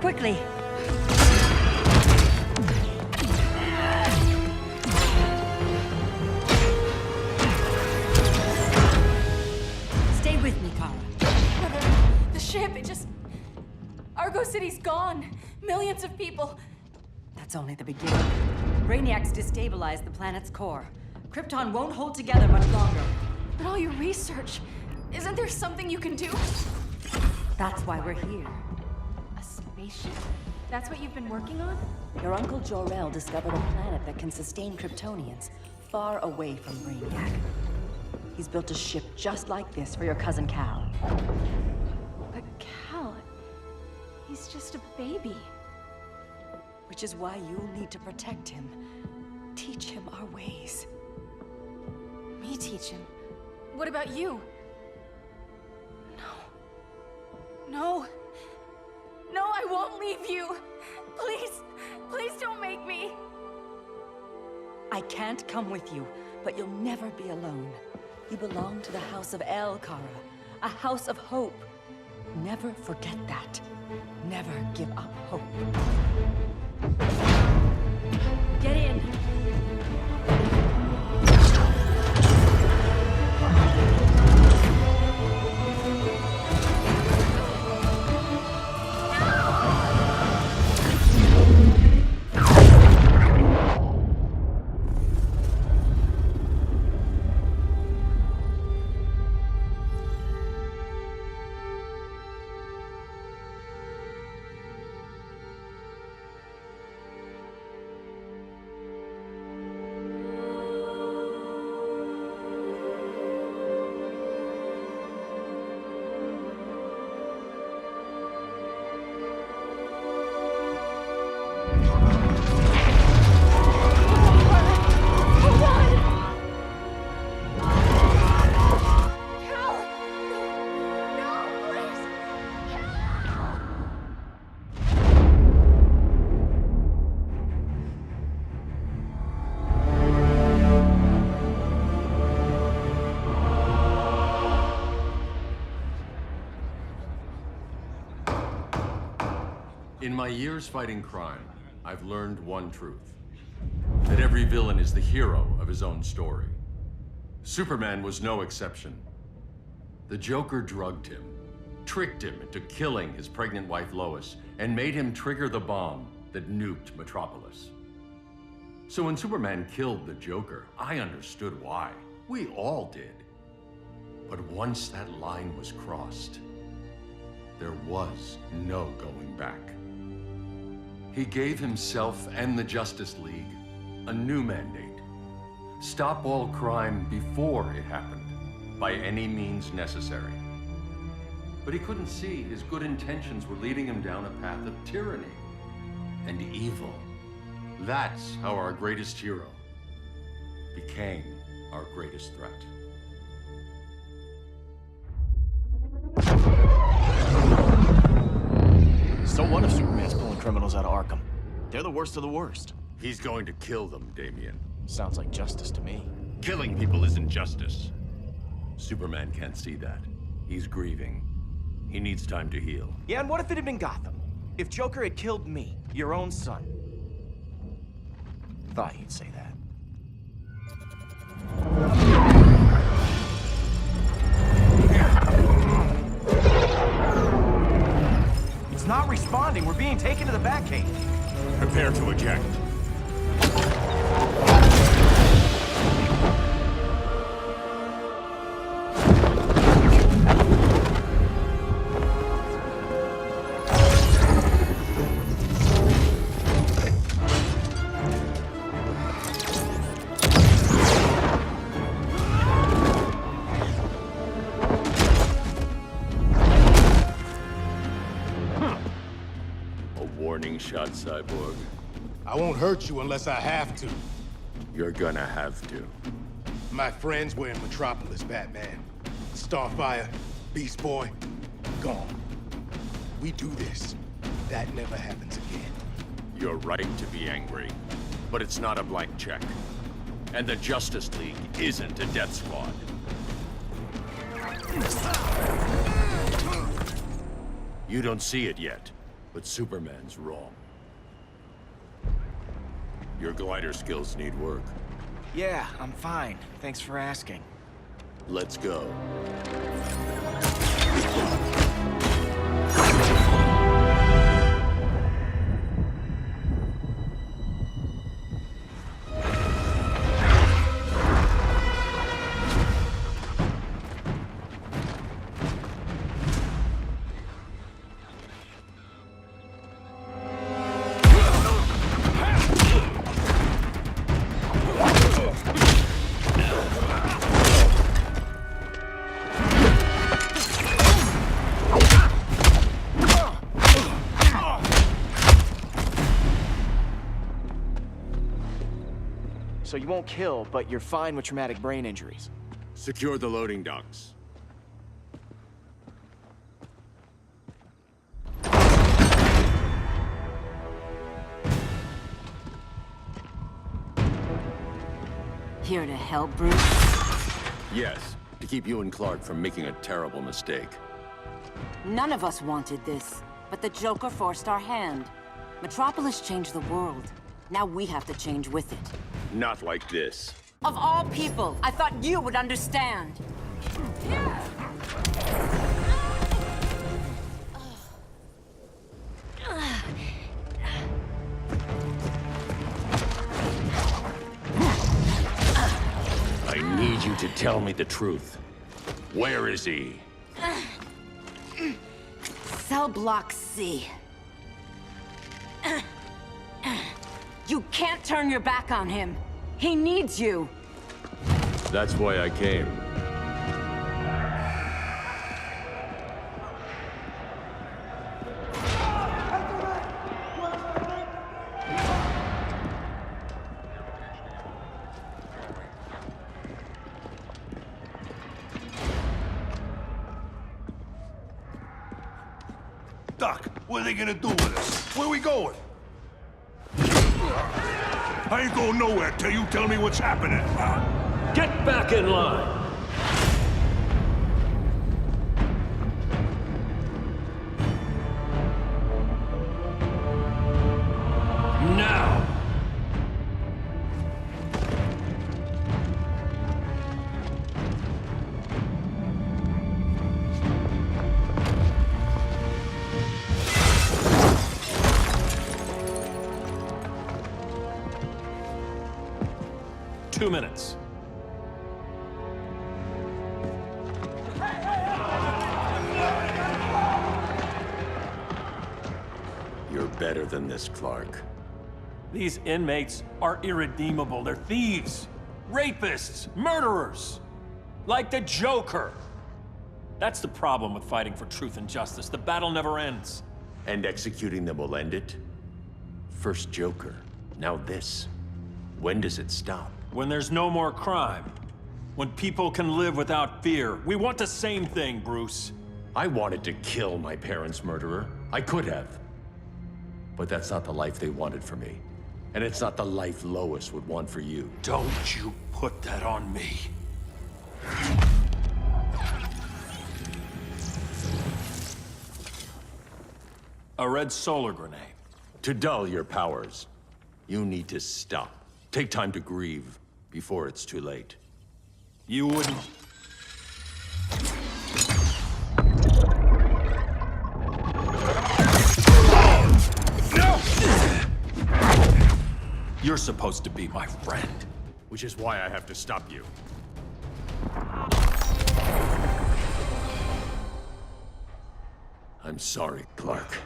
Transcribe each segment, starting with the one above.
quickly. Stay with me, Kara. The ship, it just... Argo City's gone. Millions of people. That's only the beginning. Brainiac's destabilized the planet's core. Krypton won't hold together much longer. But all your research, isn't there something you can do? That's why we're here. A spaceship? That's what you've been working on? Your uncle Jor-El discovered a planet that can sustain Kryptonians, far away from Brainiac. He's built a ship just like this for your cousin Cal. But Cal... he's just a baby. Which is why you'll need to protect him. Teach him our ways. Me teach him? What about you? No. No, I won't leave you. Please, please don't make me. I can't come with you, but you'll never be alone. You belong to the House of El, Kara. A house of hope. Never forget that. Never give up hope. Get in. In my years fighting crime, I've learned one truth. That every villain is the hero of his own story. Superman was no exception. The Joker drugged him, tricked him into killing his pregnant wife Lois, and made him trigger the bomb that nuked Metropolis. So when Superman killed the Joker, I understood why. We all did. But once that line was crossed, there was no going back. He gave himself and the Justice League a new mandate. Stop all crime before it happened, by any means necessary. But he couldn't see his good intentions were leading him down a path of tyranny and evil. That's how our greatest hero became our greatest threat. So what if Superman's pulling criminals out of Arkham? They're the worst of the worst. He's going to kill them, Damian. Sounds like justice to me. Killing people isn't justice. Superman can't see that. He's grieving. He needs time to heal. Yeah, and what if it had been Gotham? If Joker had killed me, your own son? Thought you'd say that. It's not responding. We're being taken to the Batcave. Prepare to eject. Warning shot, Cyborg. I won't hurt you unless I have to. You're gonna have to. My friends were in Metropolis, Batman. Starfire, Beast Boy, gone. We do this. That never happens again. You're right to be angry, but it's not a blank check. And the Justice League isn't a death squad. You don't see it yet, But Superman's wrong. Your glider skills need work. Yeah, I'm fine. Thanks for asking. Let's go. So you won't kill, but you're fine with traumatic brain injuries. Secure the loading docks. Here to help, Bruce? Yes, to keep you and Clark from making a terrible mistake. None of us wanted this, but the Joker forced our hand. Metropolis changed the world. Now we have to change with it. Not like this. Of all people, I thought you would understand. I need you to tell me the truth. Where is he? Cell Block C. You can't turn your back on him. He needs you. That's why I came. Doc, what are they gonna do with us? Where we going? I ain't going nowhere till you tell me what's happening. Get back in line! Now! Two minutes. You're better than this, Clark. These inmates are irredeemable. They're thieves, rapists, murderers. Like the Joker. That's the problem with fighting for truth and justice. The battle never ends. And executing them will end it? First Joker, now this. When does it stop? When there's no more crime. When people can live without fear. We want the same thing, Bruce. I wanted to kill my parents' murderer. I could have. But that's not the life they wanted for me. And it's not the life Lois would want for you. Don't you put that on me. A red solar grenade. To dull your powers, you need to stop. Take time to grieve before it's too late. You wouldn't... You're supposed to be my friend. Which is why I have to stop you. I'm sorry, Clark.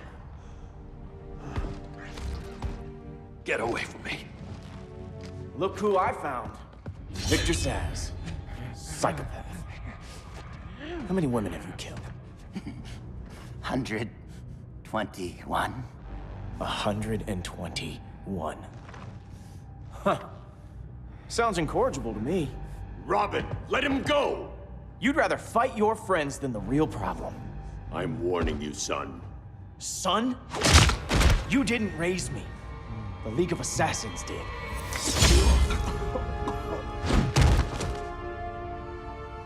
Get away from me. Look who I found. Victor Zsasz. Psychopath. How many women have you killed? 121. 121. Huh. Sounds incorrigible to me. Robin, let him go! You'd rather fight your friends than the real problem. I'm warning you, son. Son? You didn't raise me. The League of Assassins did.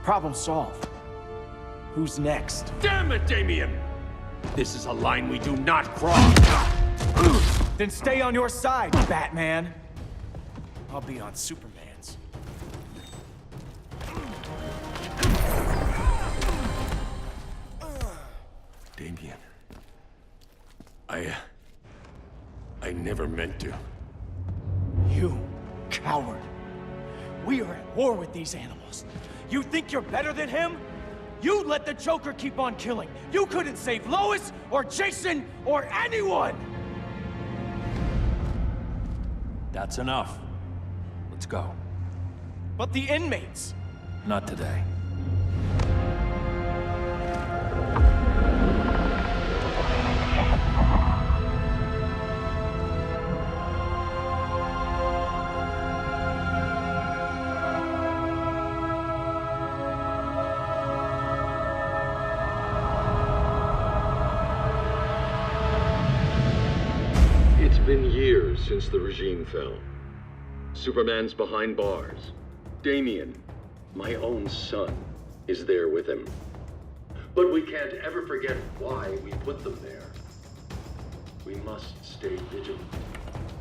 Problem solved. Who's next? Damn it, Damien! This is a line we do not cross. Then stay on your side, Batman. I'll be on Superman's. Damien. I never meant to. You coward. We are at war with these animals. You think you're better than him? You let the Joker keep on killing. You couldn't save Lois, or Jason, or anyone! That's enough. Let's go. But the inmates. Not today. It's been years since the regime fell. Superman's behind bars. Damien, my own son, is there with him. But we can't ever forget why we put them there. We must stay vigilant.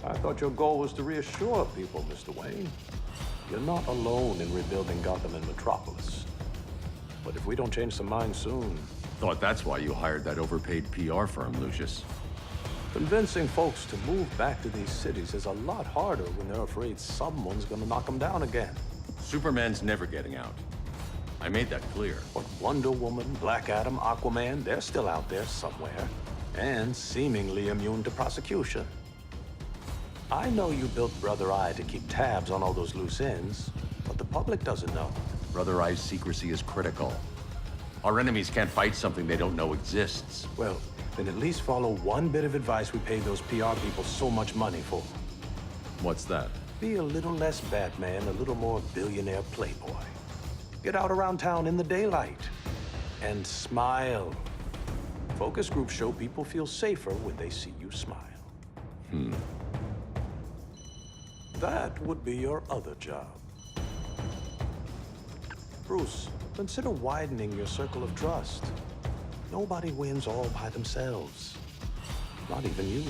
I thought your goal was to reassure people, Mr. Wayne. You're not alone in rebuilding Gotham and Metropolis. But if we don't change some minds soon... Thought that's why you hired that overpaid PR firm, Lucius. Convincing folks to move back to these cities is a lot harder when they're afraid someone's gonna knock them down again. Superman's never getting out. I made that clear. But Wonder Woman, Black Adam, Aquaman, they're still out there somewhere. And seemingly immune to prosecution. I know you built Brother Eye to keep tabs on all those loose ends, but the public doesn't know. Brother Eye's secrecy is critical. Our enemies can't fight something they don't know exists. Well, then at least follow one bit of advice we pay those PR people so much money for. What's that? Be a little less Batman, a little more billionaire playboy. Get out around town in the daylight. And smile. Focus groups show people feel safer when they see you smile. That would be your other job. Bruce, consider widening your circle of trust. Nobody wins all by themselves. Not even you.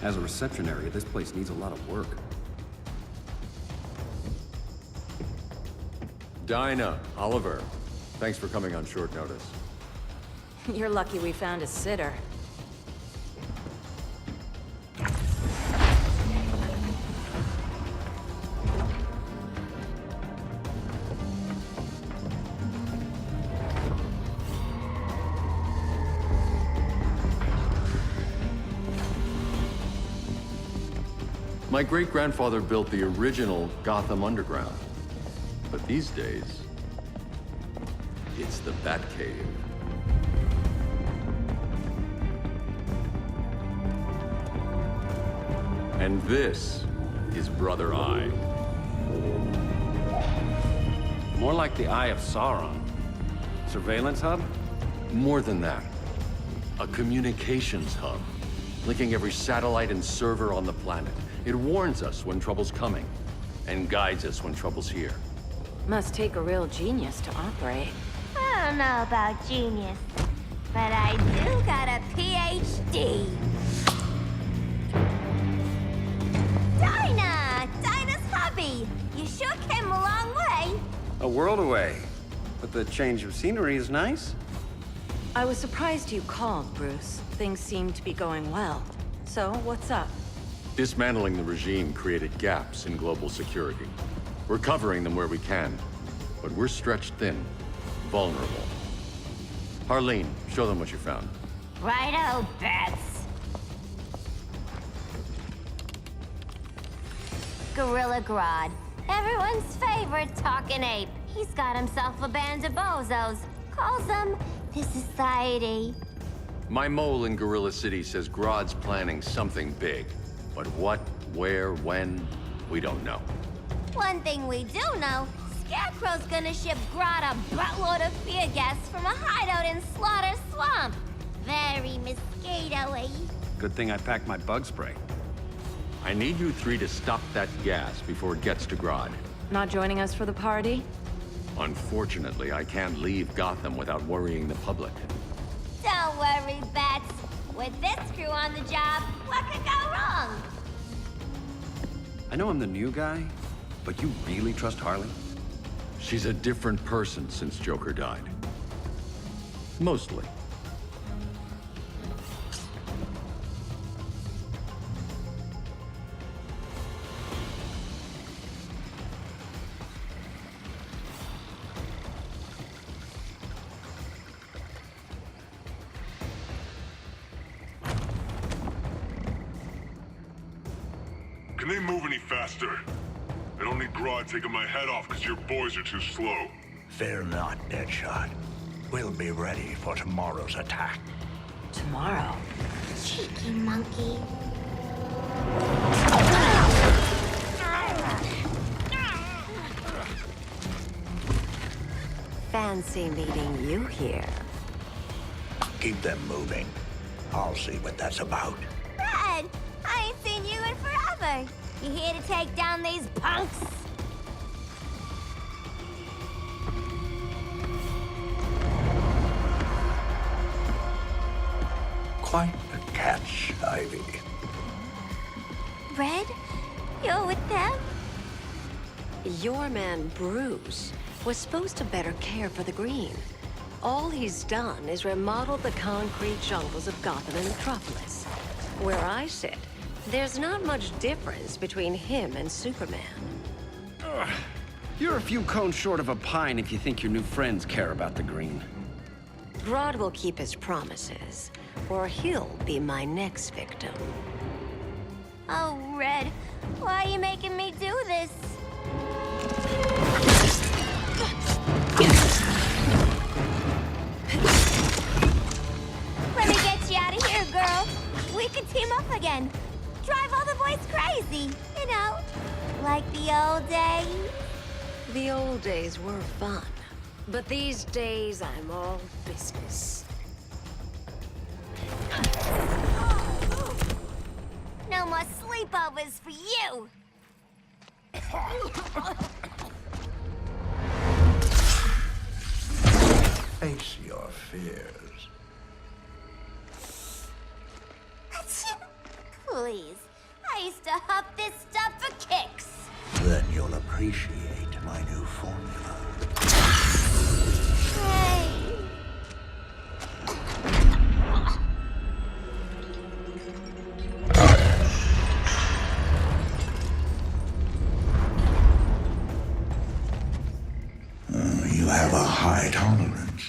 As a reception area, this place needs a lot of work. Dinah, Oliver, thanks for coming on short notice. You're lucky we found a sitter. My great-grandfather built the original Gotham Underground. But these days, it's the Batcave. And this is Brother Eye. More like the Eye of Sauron. Surveillance hub? More than that. A communications hub, linking every satellite and server on the planet. It warns us when trouble's coming, and guides us when trouble's here. Must take a real genius to operate. I don't know about genius, but I do got a PhD. Dinah's hubby. You sure came a long way. A world away. But the change of scenery is nice. I was surprised you called, Bruce. Things seem to be going well. So, what's up? Dismantling the regime created gaps in global security. We're covering them where we can, but we're stretched thin, vulnerable. Harleen, show them what you found. Righto, Bats. Gorilla Grodd. Everyone's favorite talking ape. He's got himself a band of bozos. Calls them the Society. My mole in Gorilla City says Grodd's planning something big. But what, where, when, we don't know. One thing we do know, Scarecrow's gonna ship Grodd a buttload of fear gas from a hideout in Slaughter Swamp. Very mosquito-y. Good thing I packed my bug spray. I need you three to stop that gas before it gets to Grodd. Not joining us for the party? Unfortunately, I can't leave Gotham without worrying the public. Don't worry, Bats. With this crew on the job, what could go wrong? I know I'm the new guy, but you really trust Harley? She's a different person since Joker died. Mostly. Can they move any faster? I don't need Grodd taking my head off because your boys are too slow. Fear not, Deadshot. We'll be ready for tomorrow's attack. Tomorrow? Cheeky monkey. Fancy meeting you here. Keep them moving. I'll see what that's about. Red, I ain't seen you in forever. You here to take down these punks? Quite a catch, Ivy. Red, you're with them? Your man, Bruce, was supposed to better care for the Green. All he's done is remodeled the concrete jungles of Gotham and Metropolis. Where I sit, there's not much difference between him and Superman. You're a few cones short of a pine if you think your new friends care about the Green. Grodd will keep his promises, or he'll be my next victim. Oh, Red, why are you making me do this? Let me get you out of here, girl. We could team up again. Drive all the boys crazy, you know, like the old days. The old days were fun, but these days I'm all business. No more sleepovers for you. Face your fears. Please, I used to huff this stuff for kicks. Then you'll appreciate my new formula. Hey. You have a high tolerance,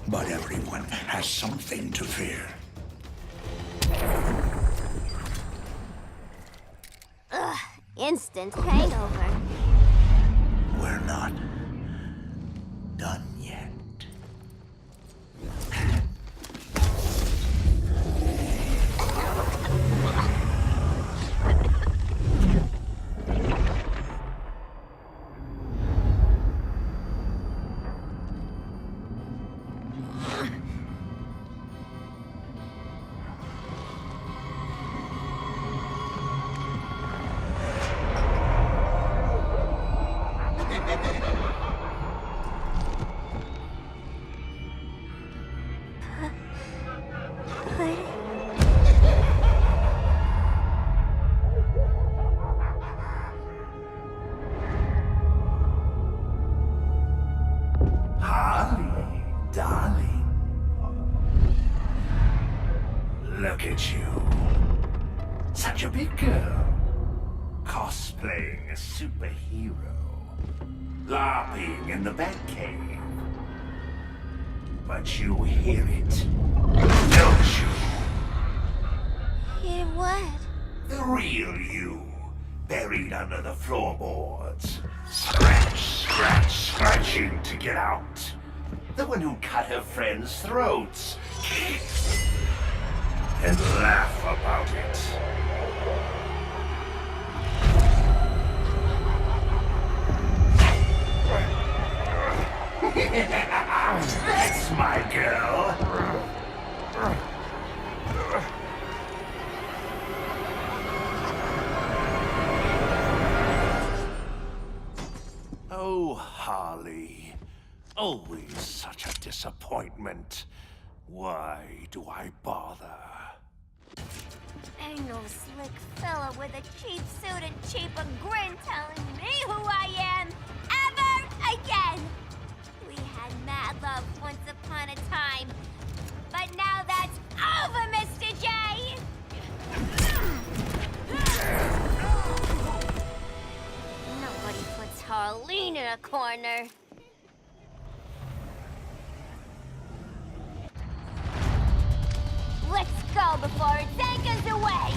but everyone has something to fear. Ugh, instant hangover. We're not done yet. Harley, darling. Look at you. Such a big girl. Cosplaying a superhero. LARPing in the Batcave. But you hear it, don't you? Hear what? The real you, buried under the floorboards. Scratch, scratch, scratching to get out. The one who cut her friends' throats. And laugh about it. That's my girl. Harley. Always such a disappointment. Why do I bother? Ain't no slick fella with a cheap suit and cheaper grin telling me who I am ever again! We had mad love once upon a time, but now that's over, Mr. J! Nobody puts Harleen in a corner. Let's go before it takes us away!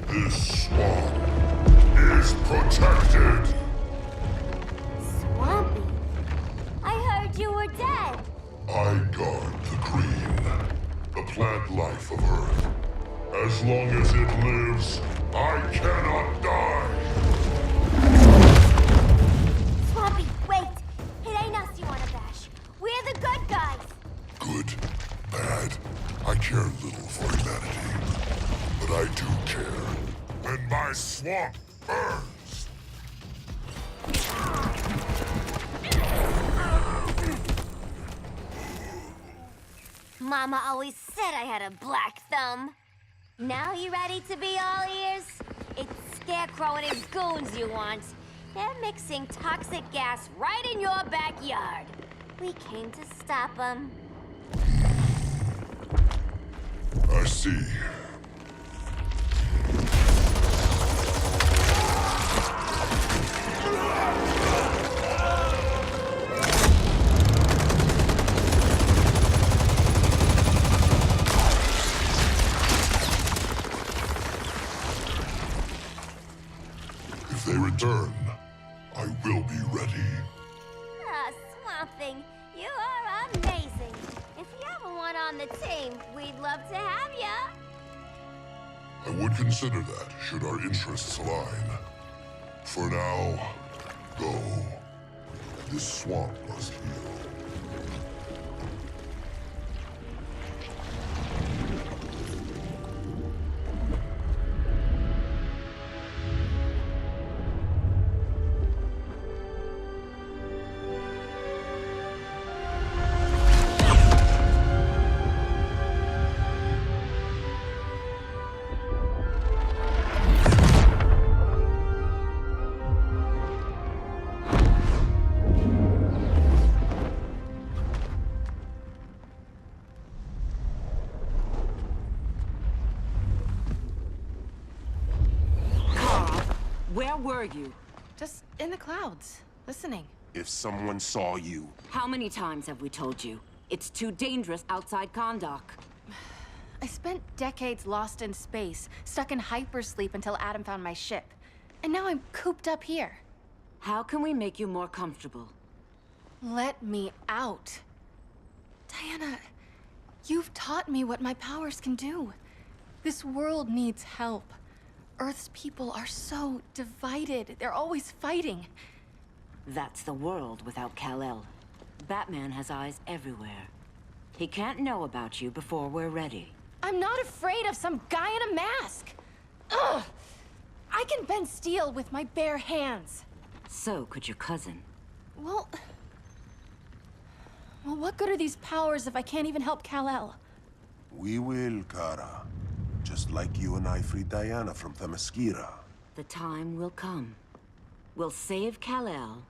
This swamp is protected. Swampy? I heard you were dead. I guard the green, the plant life of Earth. As long as it lives, I cannot die. Swampy, wait! It ain't us you wanna bash. We're the good guys. Good, bad, I care little for humanity. But I do care. And my swamp burns. Mama always said I had a black thumb. Now you ready to be all ears? It's Scarecrow and his goons you want. They're mixing toxic gas right in your backyard. We came to stop them. I see. If they return, I will be ready. Ah, Swamp Thing, you are amazing. If you ever want on the team, we'd love to have ya. I would consider that, should our interests align. For now, go. This swamp must heal. Where were you? Just in the clouds, listening. If someone saw you... How many times have we told you? It's too dangerous outside Kahndaq. I spent decades lost in space, stuck in hypersleep until Adam found my ship. And now I'm cooped up here. How can we make you more comfortable? Let me out. Diana, you've taught me what my powers can do. This world needs help. Earth's people are so divided. They're always fighting. That's the world without Kal-El. Batman has eyes everywhere. He can't know about you before we're ready. I'm not afraid of some guy in a mask. Ugh! I can bend steel with my bare hands. So could your cousin. Well, what good are these powers if I can't even help Kal-El? We will, Kara. Just like you and I freed Diana from Themyscira. The time will come. We'll save Kal-El,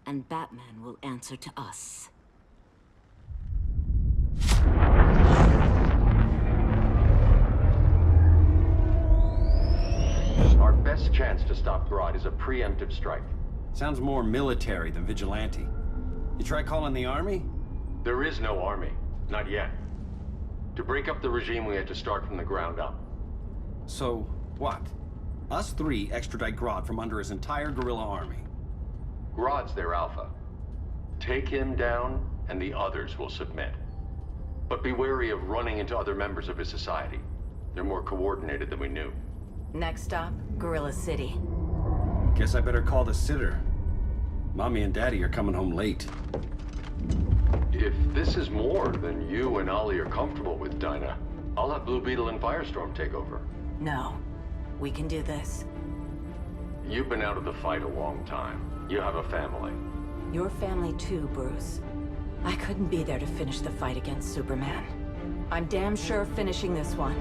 and Batman will answer to us. Our best chance to stop Grodd is a preemptive strike. Sounds more military than vigilante. You try calling the army? There is no army. Not yet. To break up the regime, we had to start from the ground up. So, what? Us three extradite Grodd from under his entire guerrilla army. Grodd's their alpha. Take him down, and the others will submit. But be wary of running into other members of his society. They're more coordinated than we knew. Next stop, Gorilla City. Guess I better call the sitter. Mommy and Daddy are coming home late. If this is more than you and Ollie are comfortable with, Dinah, I'll have Blue Beetle and Firestorm take over. No. We can do this. You've been out of the fight a long time. You have a family. Your family too, Bruce. I couldn't be there to finish the fight against Superman. I'm damn sure finishing this one.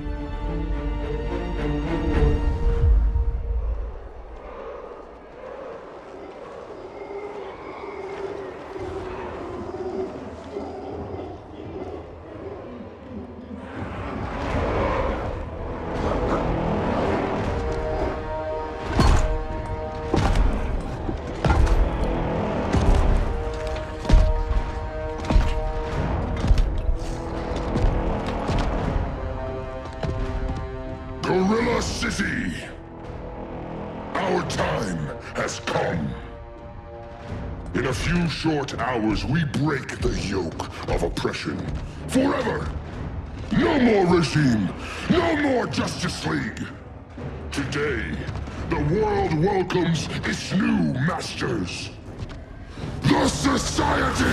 Gorilla City! Our time has come. In a few short hours, we break the yoke of oppression. Forever! No more regime! No more Justice League! Today, the world welcomes its new masters. The Society!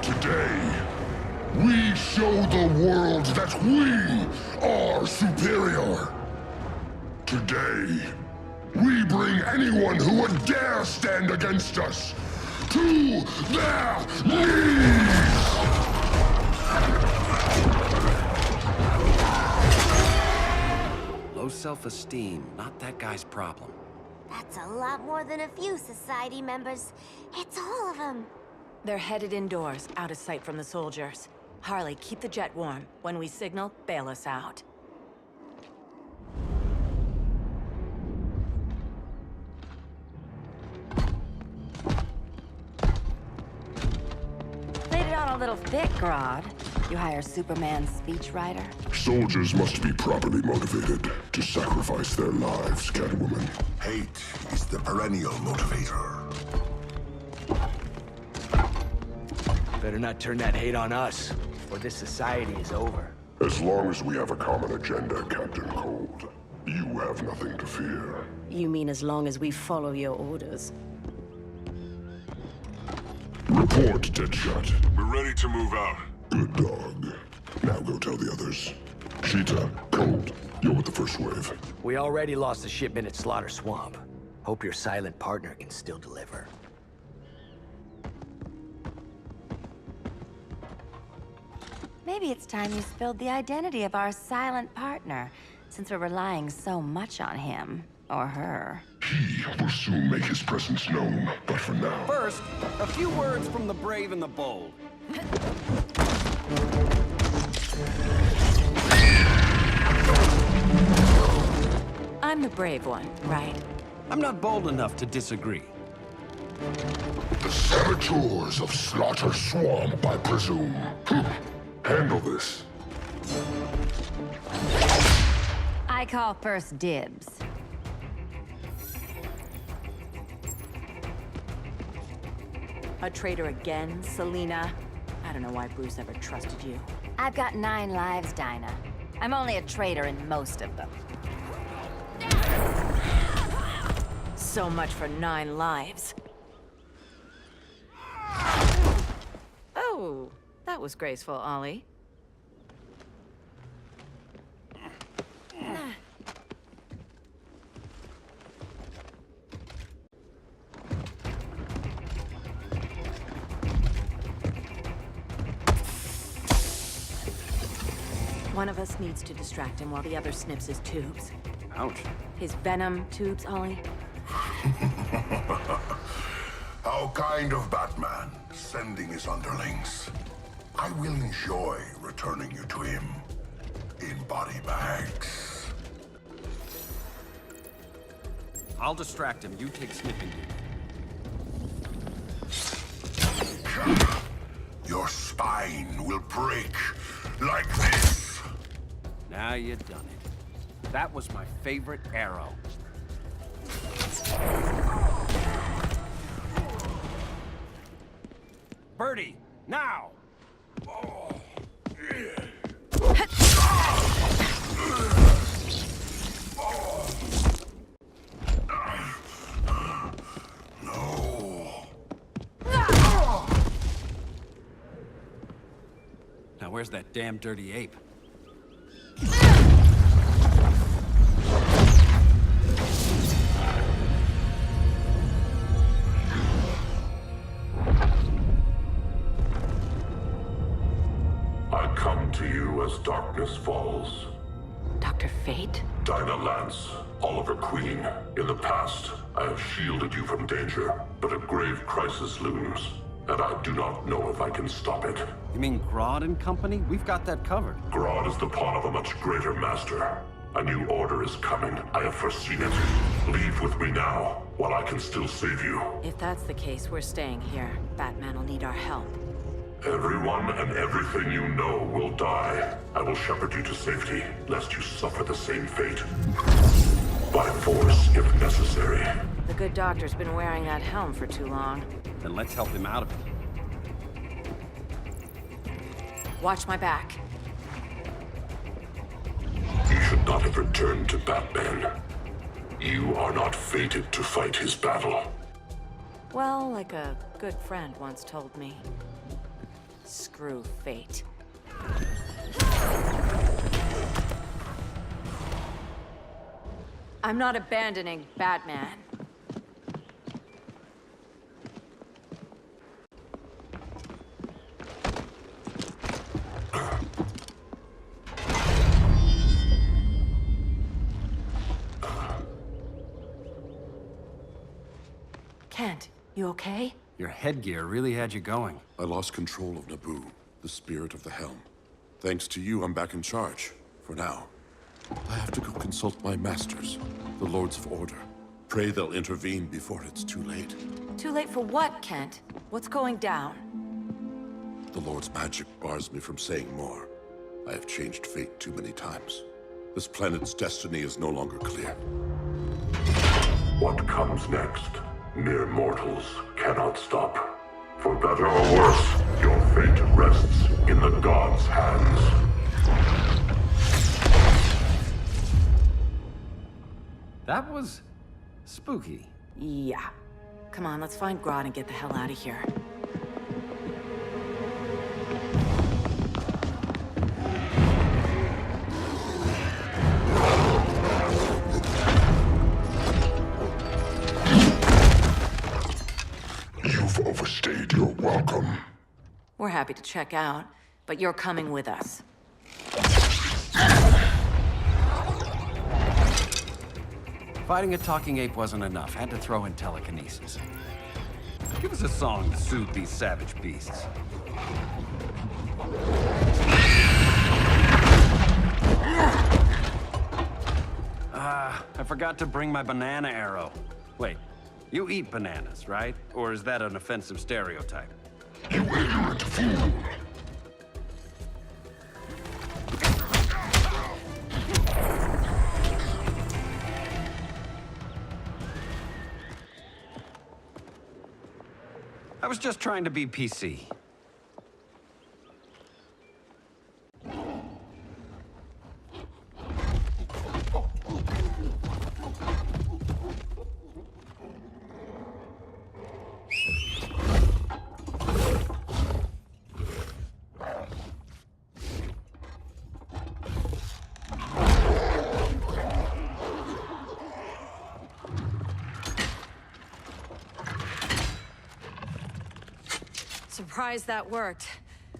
Today, we show the world that we are superior. Today, we bring anyone who would dare stand against us to their knees! Low self-esteem, not that guy's problem. That's a lot more than a few society members. It's all of them. They're headed indoors, out of sight from the soldiers. Harley, keep the jet warm. When we signal, bail us out. Played it on a little thick, Grodd. You hire Superman's speechwriter? Soldiers must be properly motivated to sacrifice their lives, Catwoman. Hate is the perennial motivator. Better not turn that hate on us, or this society is over. As long as we have a common agenda, Captain Cold, you have nothing to fear. You mean as long as we follow your orders? Report, Deadshot. We're ready to move out. Good dog. Now go tell the others. Cheetah, Cold, you're with the first wave. We already lost a shipment at Slaughter Swamp. Hope your silent partner can still deliver. Maybe it's time you spilled the identity of our silent partner, since we're relying so much on him. Or her. He will soon make his presence known, but for now... First, a few words from the brave and the bold. I'm the brave one, right? I'm not bold enough to disagree. The saboteurs of Slaughter Swamp, I presume. Handle this. I call first dibs. A traitor again, Selina? I don't know why Bruce ever trusted you. I've got 9 lives, Dinah. I'm only a traitor in most of them. So much for 9 lives. Oh, that was graceful, Ollie. One of us needs to distract him while the other snips his tubes. Ouch. His venom tubes, Ollie? How kind of Batman, sending his underlings. I will enjoy returning you to him in body bags. I'll distract him. You take sniffing. Your spine will break like this. Now you done it. That was my favorite arrow. Birdie, now! Now where's that damn dirty ape? I come to you as darkness falls. Dr. Fate? Dinah Lance, Oliver Queen. In the past, I have shielded you from danger, but a grave crisis looms, and I do not know if I can stop it. You mean Grodd and company? We've got that covered. Grodd is the pawn of a much greater master. A new order is coming. I have foreseen it. Leave with me now, while I can still save you. If that's the case, we're staying here. Batman will need our help. Everyone and everything you know will die. I will shepherd you to safety, lest you suffer the same fate. By force, if necessary. The good doctor's been wearing that helm for too long. Then let's help him out of it. Watch my back. You should not have returned to Batman. You are not fated to fight his battle. Well, like a good friend once told me. Screw fate. I'm not abandoning Batman. Kent, you okay? Your headgear really had you going. I lost control of Naboo, the spirit of the helm. Thanks to you, I'm back in charge. For now. I have to go consult my masters, the Lords of Order. Pray they'll intervene before it's too late. Too late for what, Kent? What's going down? The Lord's magic bars me from saying more. I have changed fate too many times. This planet's destiny is no longer clear. What comes next? Mere mortals cannot stop. For better or worse, your fate rests in the gods' hands. That was spooky. Yeah. Come on, let's find Grodd and get the hell out of here. You've overstayed your welcome. We're happy to check out, but you're coming with us. Fighting a talking ape wasn't enough. Had to throw in telekinesis. Give us a song to soothe these savage beasts. I forgot to bring my banana arrow. Wait, you eat bananas, right? Or is that an offensive stereotype? You ignorant fool! I was just trying to be PC. Surprised that worked.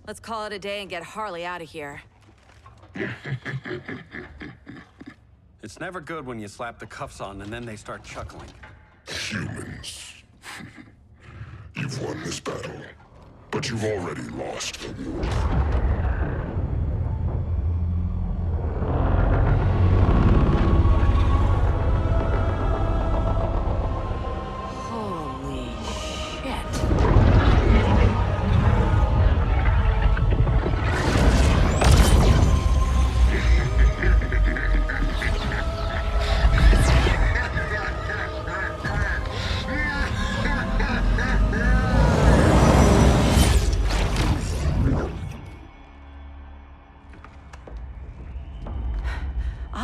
Let's call it a day and get Harley out of here. It's never good when you slap the cuffs on and then they start chuckling. Humans. You've won this battle, but you've already lost the war. Holy shit.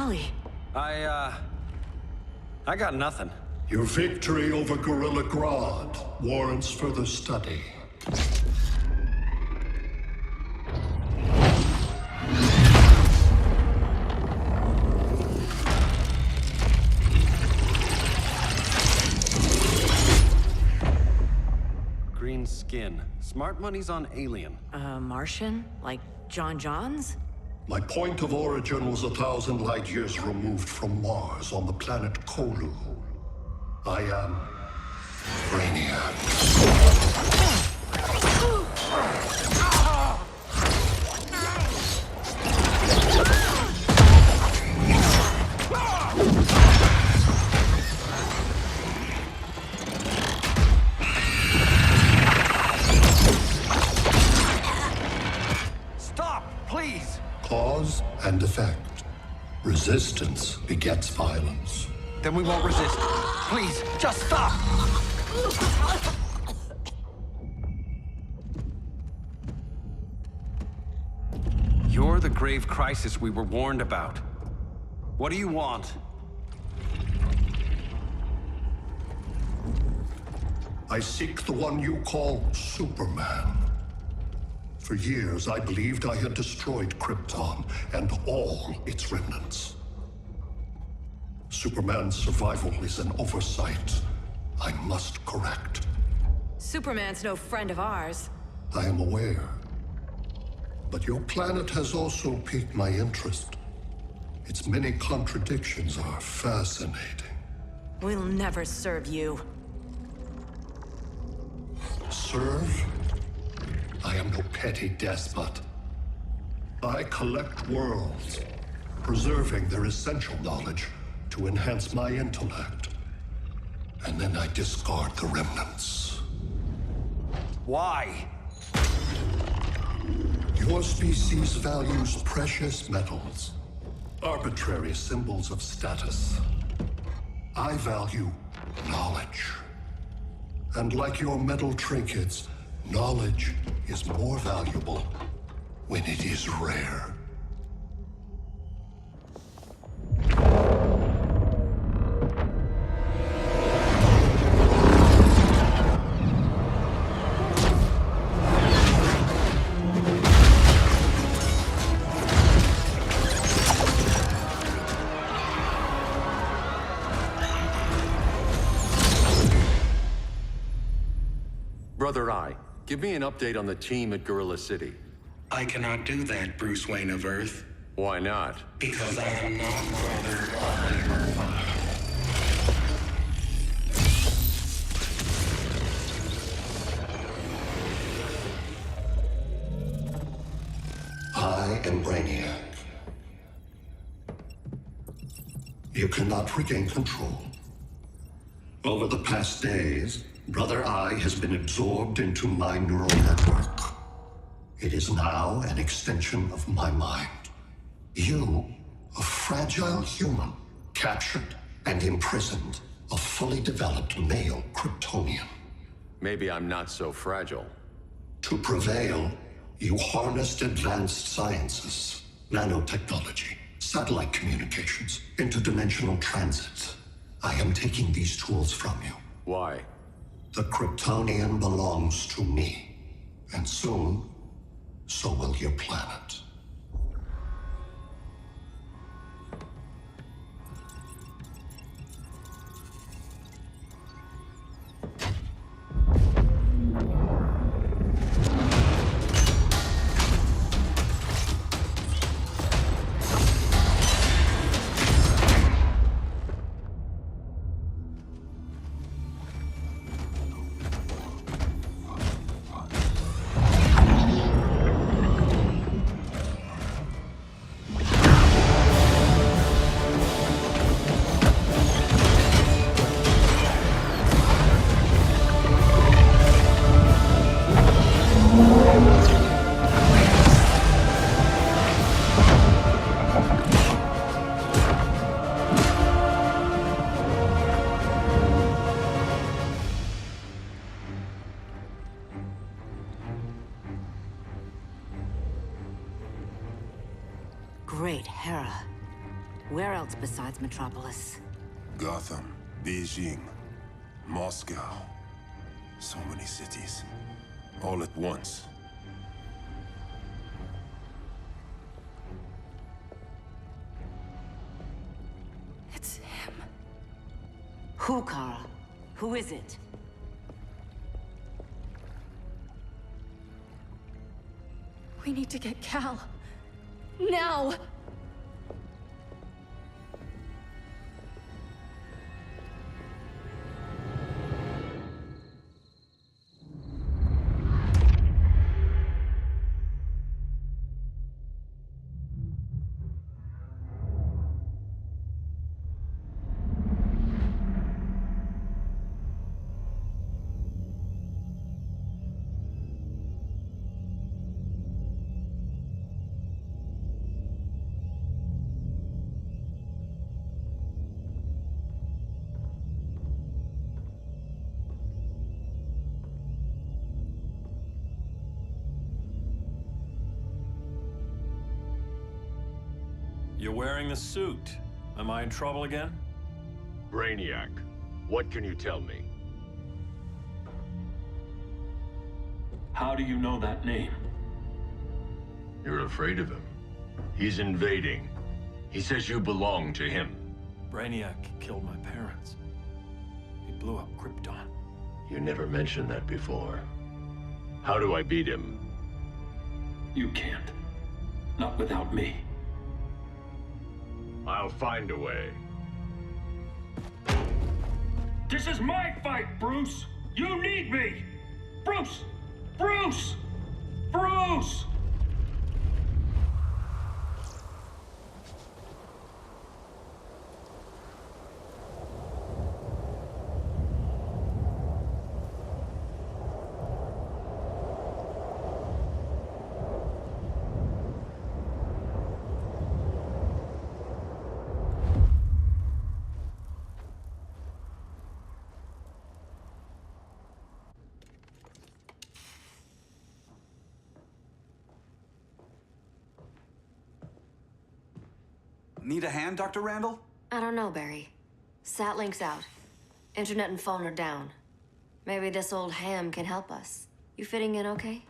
Ollie. I got nothing. Your victory over Gorilla Grodd warrants further study. Green skin. Smart money's on alien. Martian? Like John Johns? My point of origin was 1,000 light years removed from Mars on the planet Kolu. I am Brainiac. Stop, please! Cause and effect. Resistance begets violence. Then we won't resist. Please, just stop! You're the grave crisis we were warned about. What do you want? I seek the one you call Superman. For years, I believed I had destroyed Krypton and all its remnants. Superman's survival is an oversight I must correct. Superman's no friend of ours. I am aware. But your planet has also piqued my interest. Its many contradictions are fascinating. We'll never serve you. Serve? I am no petty despot. I collect worlds, preserving their essential knowledge to enhance my intellect. And then I discard the remnants. Why? Your species values precious metals, arbitrary symbols of status. I value knowledge. And like your metal trinkets, knowledge is more valuable when it is rare. Brother Eye, give me an update on the team at Gorilla City. I cannot do that, Bruce Wayne of Earth. Why not? Because I am not Brother Eye. I am Brainiac. You cannot regain control. Over the past days, Brother Eye has been absorbed into my neural network. It is now an extension of my mind. You, a fragile human, captured and imprisoned a fully developed male Kryptonian. Maybe I'm not so fragile. To prevail, you harnessed advanced sciences, nanotechnology, satellite communications, interdimensional transit. I am taking these tools from you. Why? The Kryptonian belongs to me. And soon, so will your planet. Great Hera. Where else besides Metropolis? Gotham, Beijing, Moscow. So many cities. All at once. It's him. Who, Kara? Who is it? We need to get Cal. Now! You're wearing the suit. Am I in trouble again? Brainiac, what can you tell me? How do you know that name? You're afraid of him. He's invading. He says you belong to him. Brainiac killed my parents. He blew up Krypton. You never mentioned that before. How do I beat him? You can't. Not without me. I'll find a way. This is my fight, Bruce! You need me! Bruce! Bruce! Bruce! Need a hand, Dr. Randall? I don't know, Barry. Satlink's out. Internet and phone are down. Maybe this old ham can help us. You fitting in okay?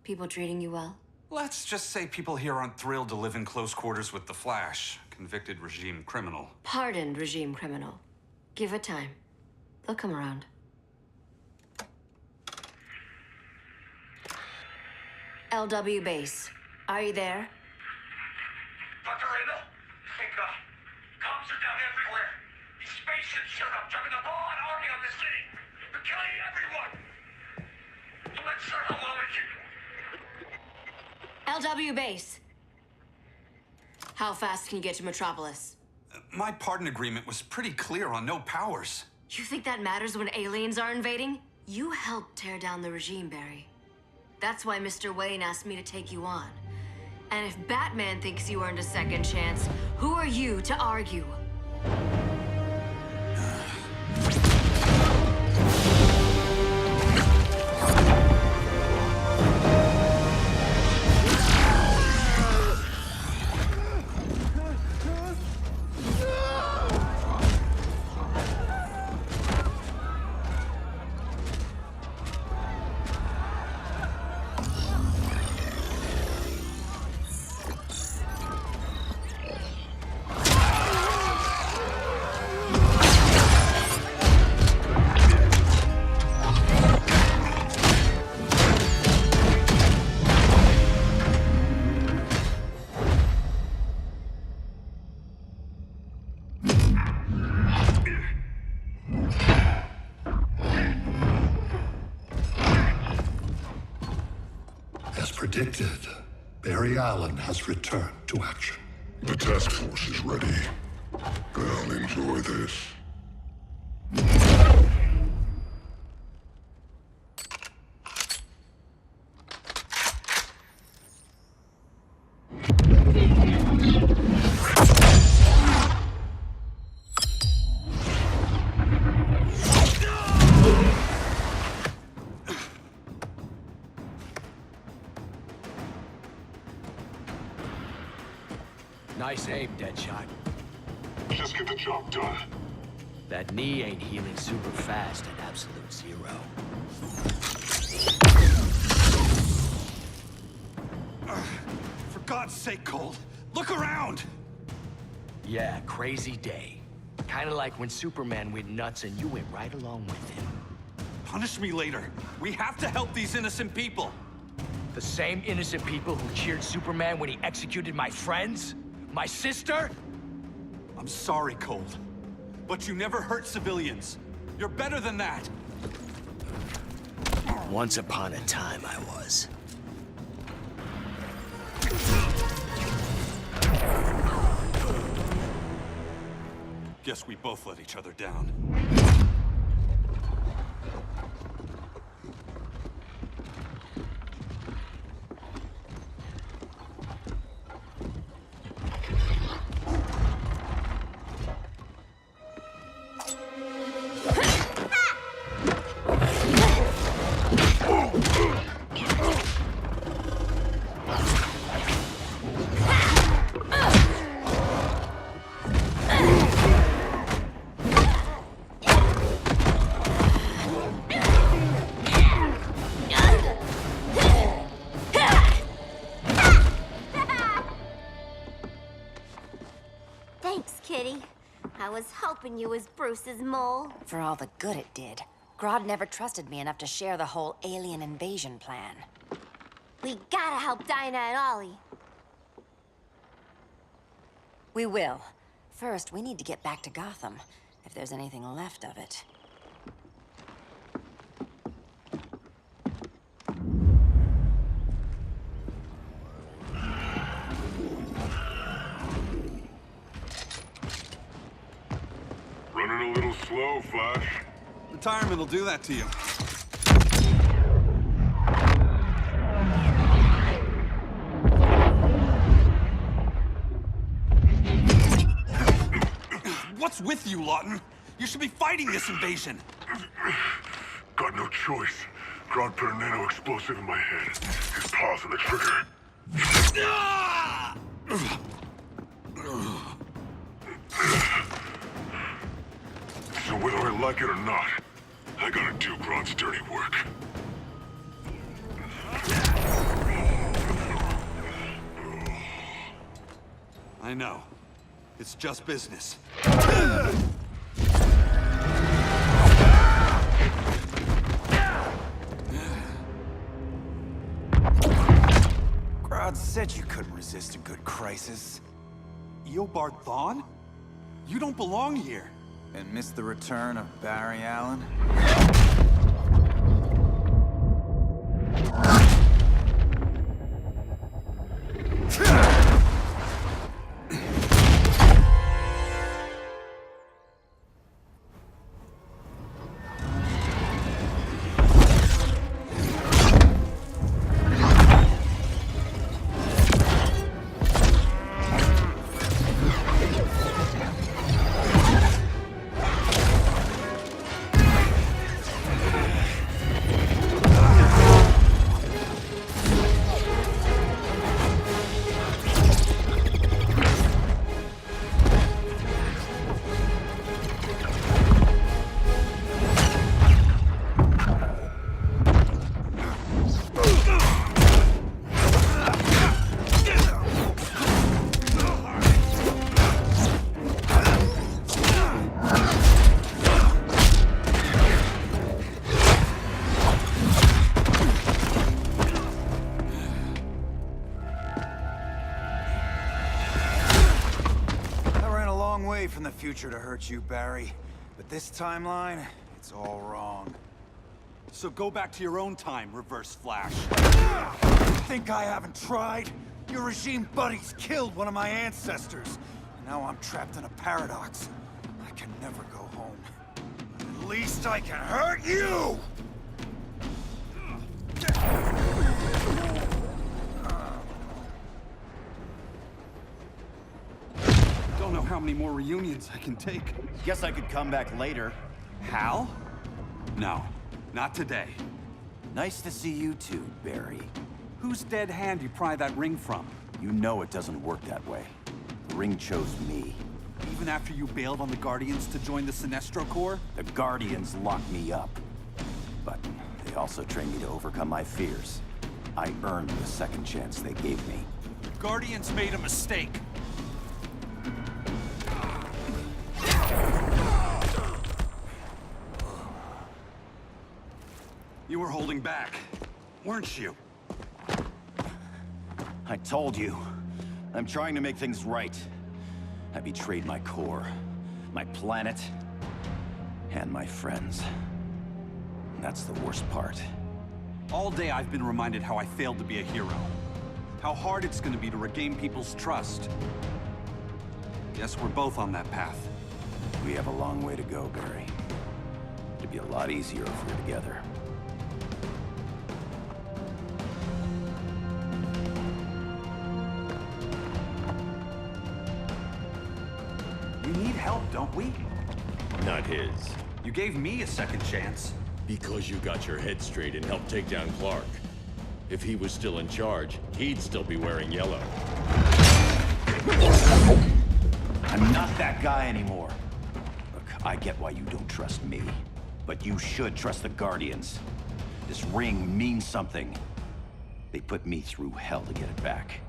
People treating you well? Let's just say people here aren't thrilled to live in close quarters with the Flash, convicted regime criminal. Pardoned regime criminal. Give it time. They'll come around. LW base. Are you there? Dr. Randall? Thank God. Cops are down everywhere. These spaceships showed up, driving a ball-on army on the city. They're killing everyone. I'm not sure how long it can... LW base. How fast can you get to Metropolis? My pardon agreement was pretty clear on no powers. You think that matters when aliens are invading? You helped tear down the regime, Barry. That's why Mr. Wayne asked me to take you on. And if Batman thinks you earned a second chance, who are you to argue? As predicted, Barry Allen has returned to action. The task force is ready. They'll enjoy this. Nice aim, Deadshot. Just get the job done. That knee ain't healing super fast at absolute zero. For God's sake, Cole, look around! Yeah, crazy day. Kinda like when Superman went nuts and you went right along with him. Punish me later. We have to help these innocent people. The same innocent people who cheered Superman when he executed my friends? My sister? I'm sorry, Cole. But you never hurt civilians. You're better than that. Once upon a time, I was. Guess we both let each other down. Thanks, Kitty. I was hoping you was Bruce's mole. For all the good it did. Grodd never trusted me enough to share the whole alien invasion plan. We gotta help Dinah and Ollie. We will. First, we need to get back to Gotham, if there's anything left of it. Running a little slow, Flash. Retirement will do that to you. What's with you, Lawton? You should be fighting this invasion. Got no choice. Grodd put a nano-explosive in my head. His paw's on the trigger. So whether I like it or not, I gotta do Grodd's dirty work. I know. It's just business. Grodd said you couldn't resist a good crisis. Eobard Thawne? You don't belong here. And miss the return of Barry Allen? From the future to hurt you, Barry. But this timeline, it's all wrong. So go back to your own time, Reverse Flash. Think I haven't tried? Your regime buddies killed one of my ancestors. And now I'm trapped in a paradox. I can never go home. At least I can hurt you! Don't know how many more reunions I can take. Guess I could come back later. Hal? No, not today. Nice to see you too, Barry. Whose dead hand you pry that ring from? You know it doesn't work that way. The ring chose me. Even after you bailed on the Guardians to join the Sinestro Corps? The Guardians locked me up. But they also trained me to overcome my fears. I earned the second chance they gave me. The Guardians made a mistake. You were holding back, weren't you? I told you. I'm trying to make things right. I betrayed my Corps, my planet, and my friends. And that's the worst part. All day I've been reminded how I failed to be a hero. How hard it's going to be to regain people's trust. Guess we're both on that path. We have a long way to go, Barry. It'd be a lot easier if we were together. We need help, don't we? Not his. You gave me a second chance. Because you got your head straight and helped take down Clark. If he was still in charge, he'd still be wearing yellow. I'm not that guy anymore. Look, I get why you don't trust me. But you should trust the Guardians. This ring means something. They put me through hell to get it back.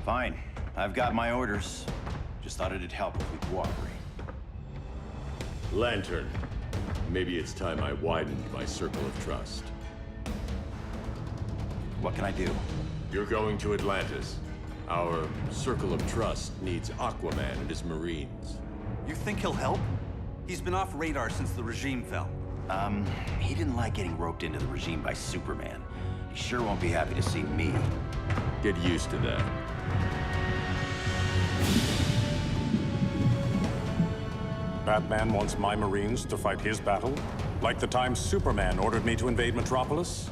Fine. I've got my orders. Just thought it'd help if we cooperate. Lantern. Maybe it's time I widened my circle of trust. What can I do? You're going to Atlantis. Our circle of trust needs Aquaman and his Marines. You think he'll help? He's been off radar since the regime fell. He didn't like getting roped into the regime by Superman. He sure won't be happy to see me. Get used to that. Batman wants my Marines to fight his battle? Like the time Superman ordered me to invade Metropolis?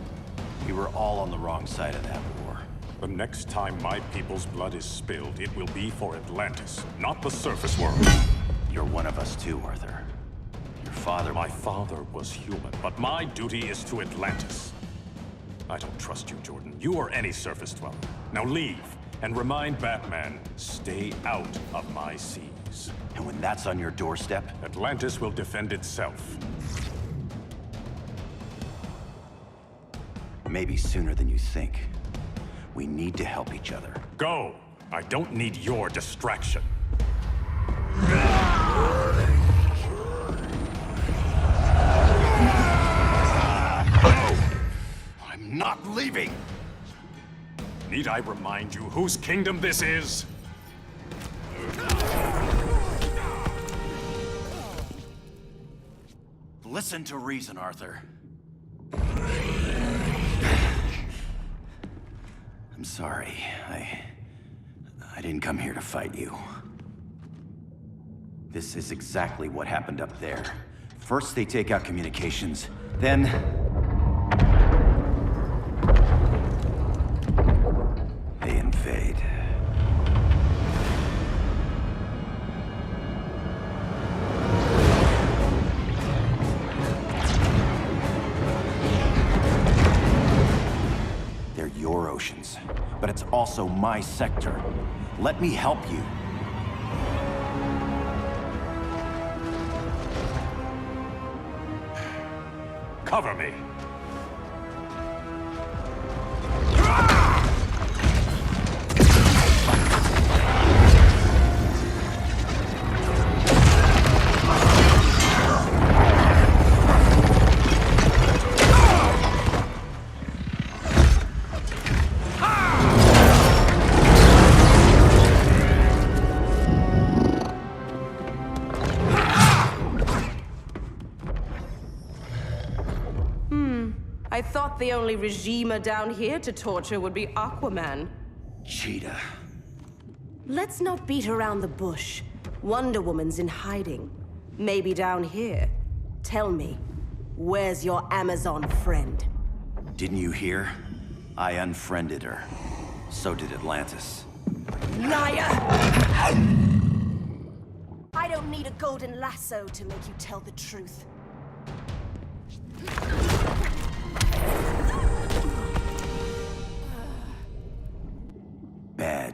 We were all on the wrong side of that war. The next time my people's blood is spilled, it will be for Atlantis, not the surface world. You're one of us too, Arthur. Your father... My father was human, but my duty is to Atlantis. I don't trust you, Jordan. You or any surface dweller. Now leave, and remind Batman, stay out of my seas. And when that's on your doorstep? Atlantis will defend itself. Maybe sooner than you think. We need to help each other. Go! I don't need your distraction. I'm not leaving! Need I remind you whose kingdom this is? Listen to reason, Arthur. I'm sorry. I didn't come here to fight you. This is exactly what happened up there. First they take out communications, then... they invade. They're your oceans, but it's also my sector. Let me help you. Cover me. I thought the only regimer down here to torture would be Aquaman. Cheetah. Let's not beat around the bush. Wonder Woman's in hiding. Maybe down here. Tell me, where's your Amazon friend? Didn't you hear? I unfriended her. So did Atlantis. Liar! I don't need a golden lasso to make you tell the truth. Bad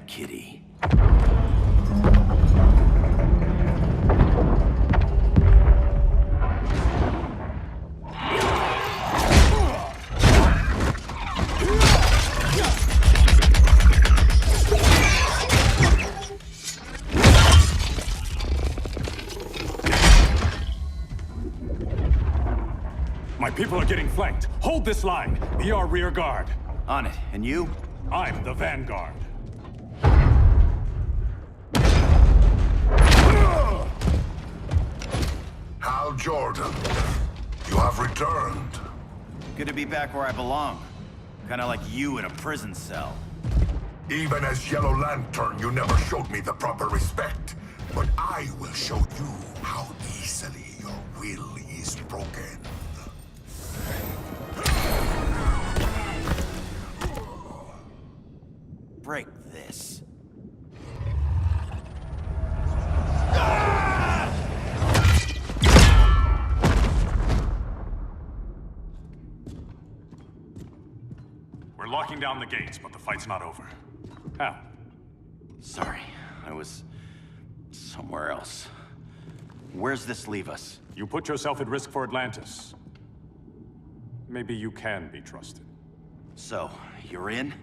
people are getting flanked. Hold this line. Be our rear guard. On it. And you? I'm the vanguard. Hal Jordan, you have returned. Good to be back where I belong. Kinda like you in a prison cell. Even as Yellow Lantern, you never showed me the proper respect. But I will show you how easily your will is broken. Break this. We're locking down the gates, but the fight's not over. Hal. Sorry, I was somewhere else. Where's this leave us? You put yourself at risk for Atlantis. Maybe you can be trusted. So, you're in?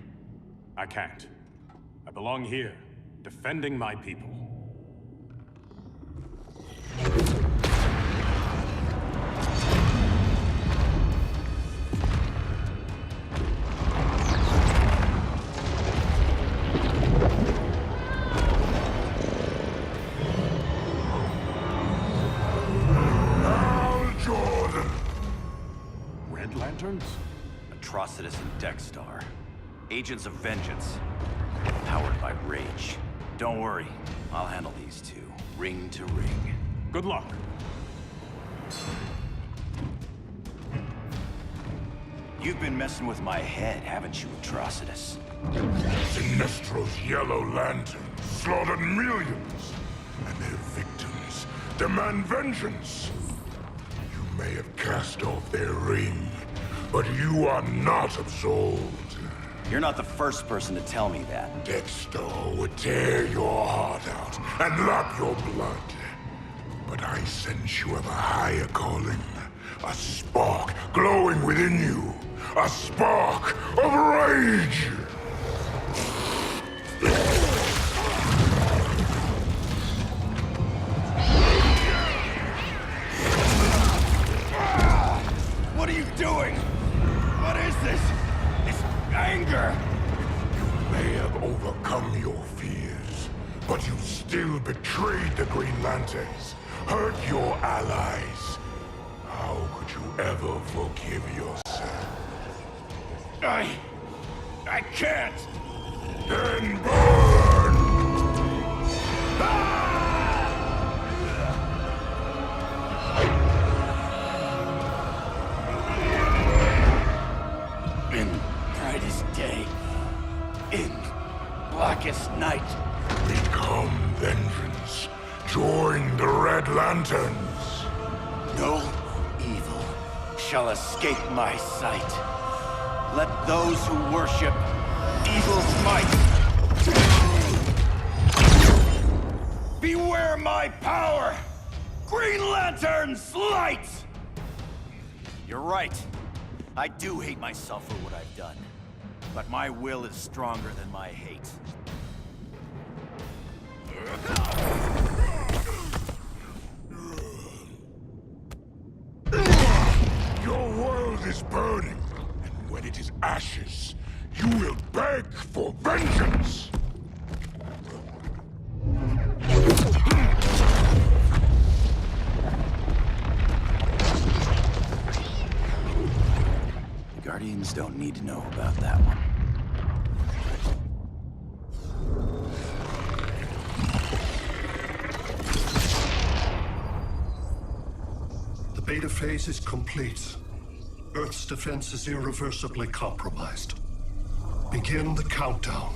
I can't. I belong here, defending my people. Lanterns? Atrocitus and Dexstar. Agents of Vengeance. Powered by rage. Don't worry, I'll handle these two, ring to ring. Good luck. You've been messing with my head, haven't you, Atrocitus? Sinestro's Yellow Lantern slaughtered millions, and their victims demand vengeance. You may have cast off their ring, but you are not absolved. You're not the first person to tell me that. Dexter would tear your heart out and lap your blood. But I sense you have a higher calling. A spark glowing within you. A spark of rage! What are you doing? What is this? This anger! You may have overcome your fears, but you still betrayed the Green Lanterns, hurt your allies. How could you ever forgive yourself? I can't! Then burn! In brightest day, in blackest night. Become vengeance. Join the Red Lanterns. No evil shall escape my sight. Let those who worship evil's might beware my power! Green Lantern's light! You're right. I do hate myself for what I've done. But my will is stronger than my hate. Your world is burning, and when it is ashes, you will beg for vengeance! The Guardians don't need to know about that one. The beta phase is complete. Earth's defense is irreversibly compromised. Begin the countdown.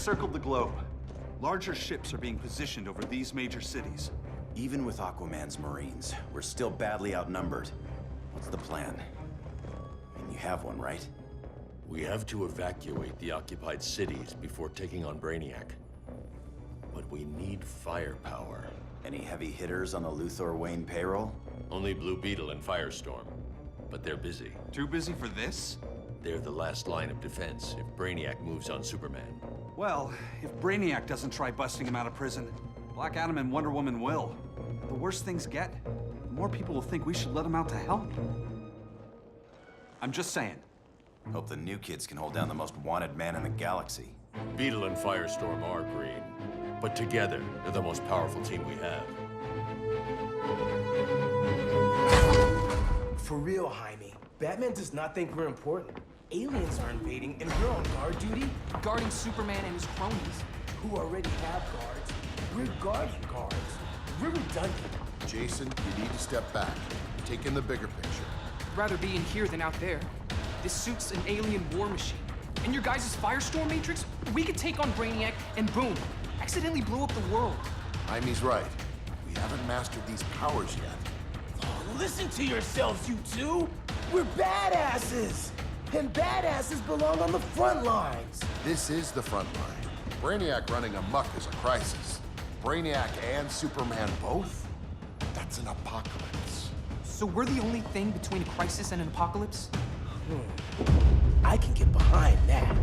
circled the globe. Larger ships are being positioned over these major cities. Even with Aquaman's Marines, we're still badly outnumbered. What's the plan? And you have one, right? We have to evacuate the occupied cities before taking on Brainiac. But we need firepower. Any heavy hitters on the Luthor Wayne payroll? Only Blue Beetle and Firestorm. But they're busy. Too busy for this? They're the last line of defense if Brainiac moves on Superman. Well, if Brainiac doesn't try busting him out of prison, Black Adam and Wonder Woman will. The worse things get, the more people will think we should let him out to help. I'm just saying. Hope the new kids can hold down the most wanted man in the galaxy. Beetle and Firestorm are green, but together, they're the most powerful team we have. For real, Jaime, Batman does not think we're important. Aliens are invading, and we're on guard duty? Guarding Superman and his cronies. Who already have guards. We're guarding guards. We're redundant. Jason, you need to step back. Take in the bigger picture. I'd rather be in here than out there. This suit's an alien war machine. And your guys' Firestorm Matrix, we could take on Brainiac and boom, accidentally blow up the world. Jaime's right. We haven't mastered these powers yet. Oh, listen to yourselves, you two! We're badasses! And badasses belong on the front lines! This is the front line. Brainiac running amok is a crisis. Brainiac and Superman both? That's an apocalypse. So we're the only thing between a crisis and an apocalypse? I can get behind that.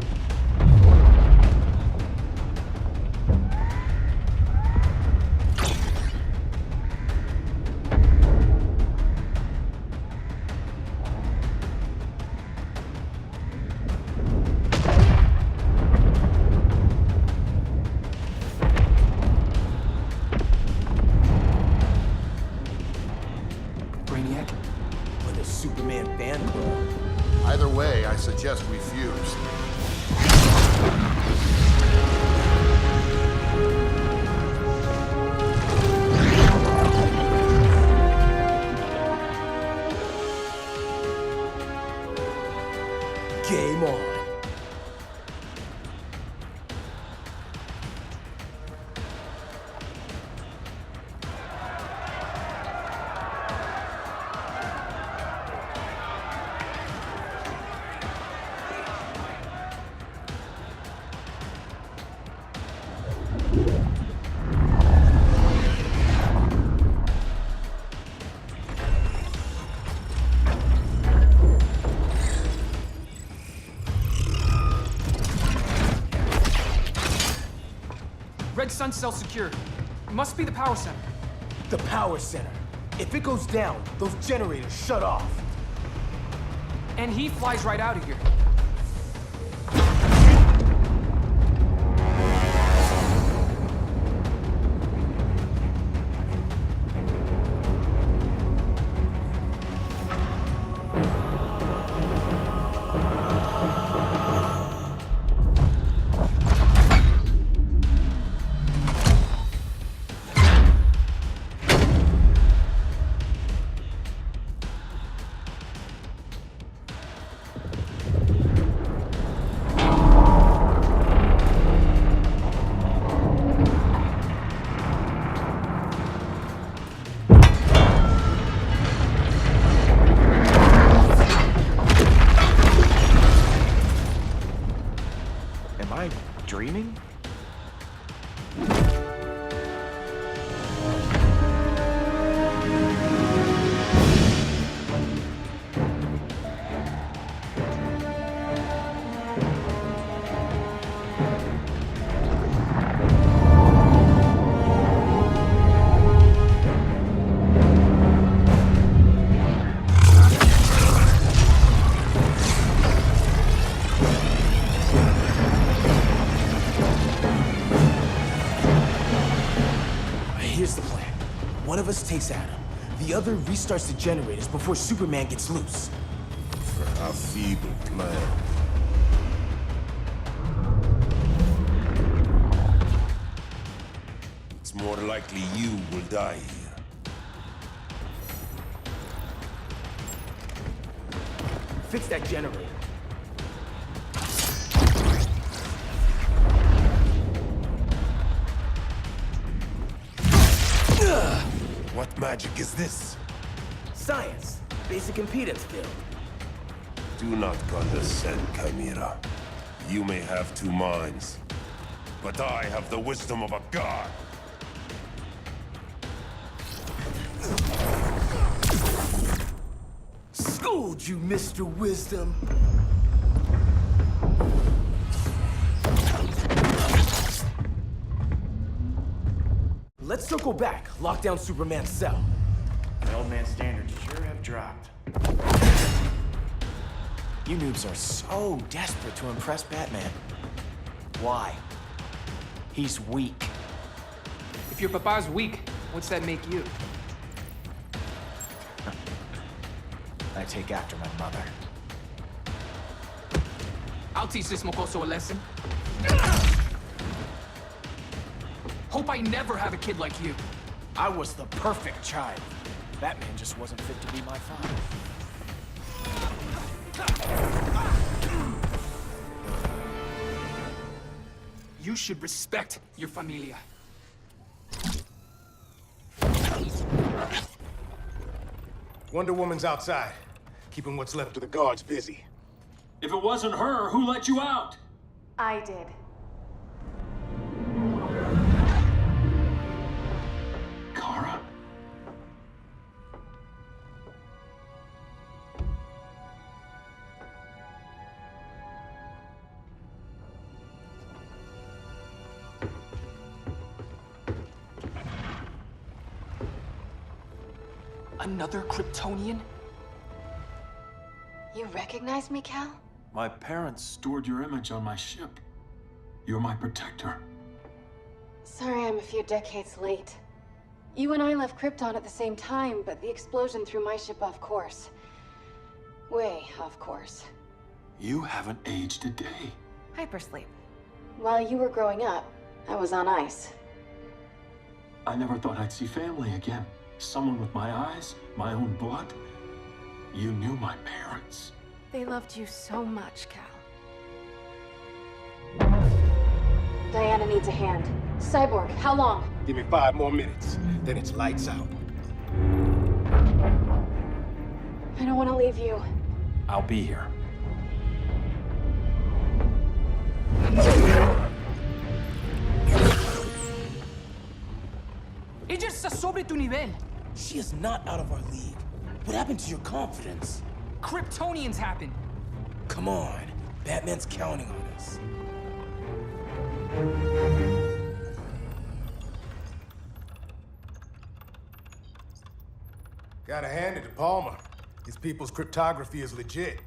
Brainiac? Or the Superman fan club? Either way, I suggest we fuse. Game on. Red Sun cell secured. It must be the power center. The power center. If it goes down, those generators shut off. And he flies right out of here. Am I dreaming? Here's the plan. One of us takes Adam. The other restarts the generators before Superman gets loose. For our feeble plan. It's more likely you will die here. Fix that generator. magic is this? Science. Basic impedance field. Do not condescend, Chimera. You may have two minds, but I have the wisdom of a god. Schooled you, Mr. Wisdom. Let's circle back. Lock down Superman's cell. The old man's standards sure have dropped. You noobs are so desperate to impress Batman. Why? He's weak. If your papa's weak, what's that make you? I take after my mother. I'll teach this mocoso a lesson. Hope I never have a kid like you. I was the perfect child. Batman just wasn't fit to be my father. You should respect your familia. Wonder Woman's outside, keeping what's left of the guards busy. If it wasn't her, who let you out? I did. Kara? Another Kryptonian? You recognize me, Cal? My parents stored your image on my ship. You're my protector. Sorry I'm a few decades late. You and I left Krypton at the same time, but the explosion threw my ship off course. Way off course. You haven't aged a day. Hypersleep. While you were growing up, I was on ice. I never thought I'd see family again. Someone with my eyes, my own blood. You knew my parents. They loved you so much, Cal. Diana needs a hand. Cyborg, how long? Give me 5 more minutes, then it's lights out. I don't want to leave you. I'll be here. Ella está sobre tu nivel. She is not out of our league. What happened to your confidence? Kryptonians happen. Come on. Batman's counting on us. Gotta hand it to Palmer. His people's cryptography is legit.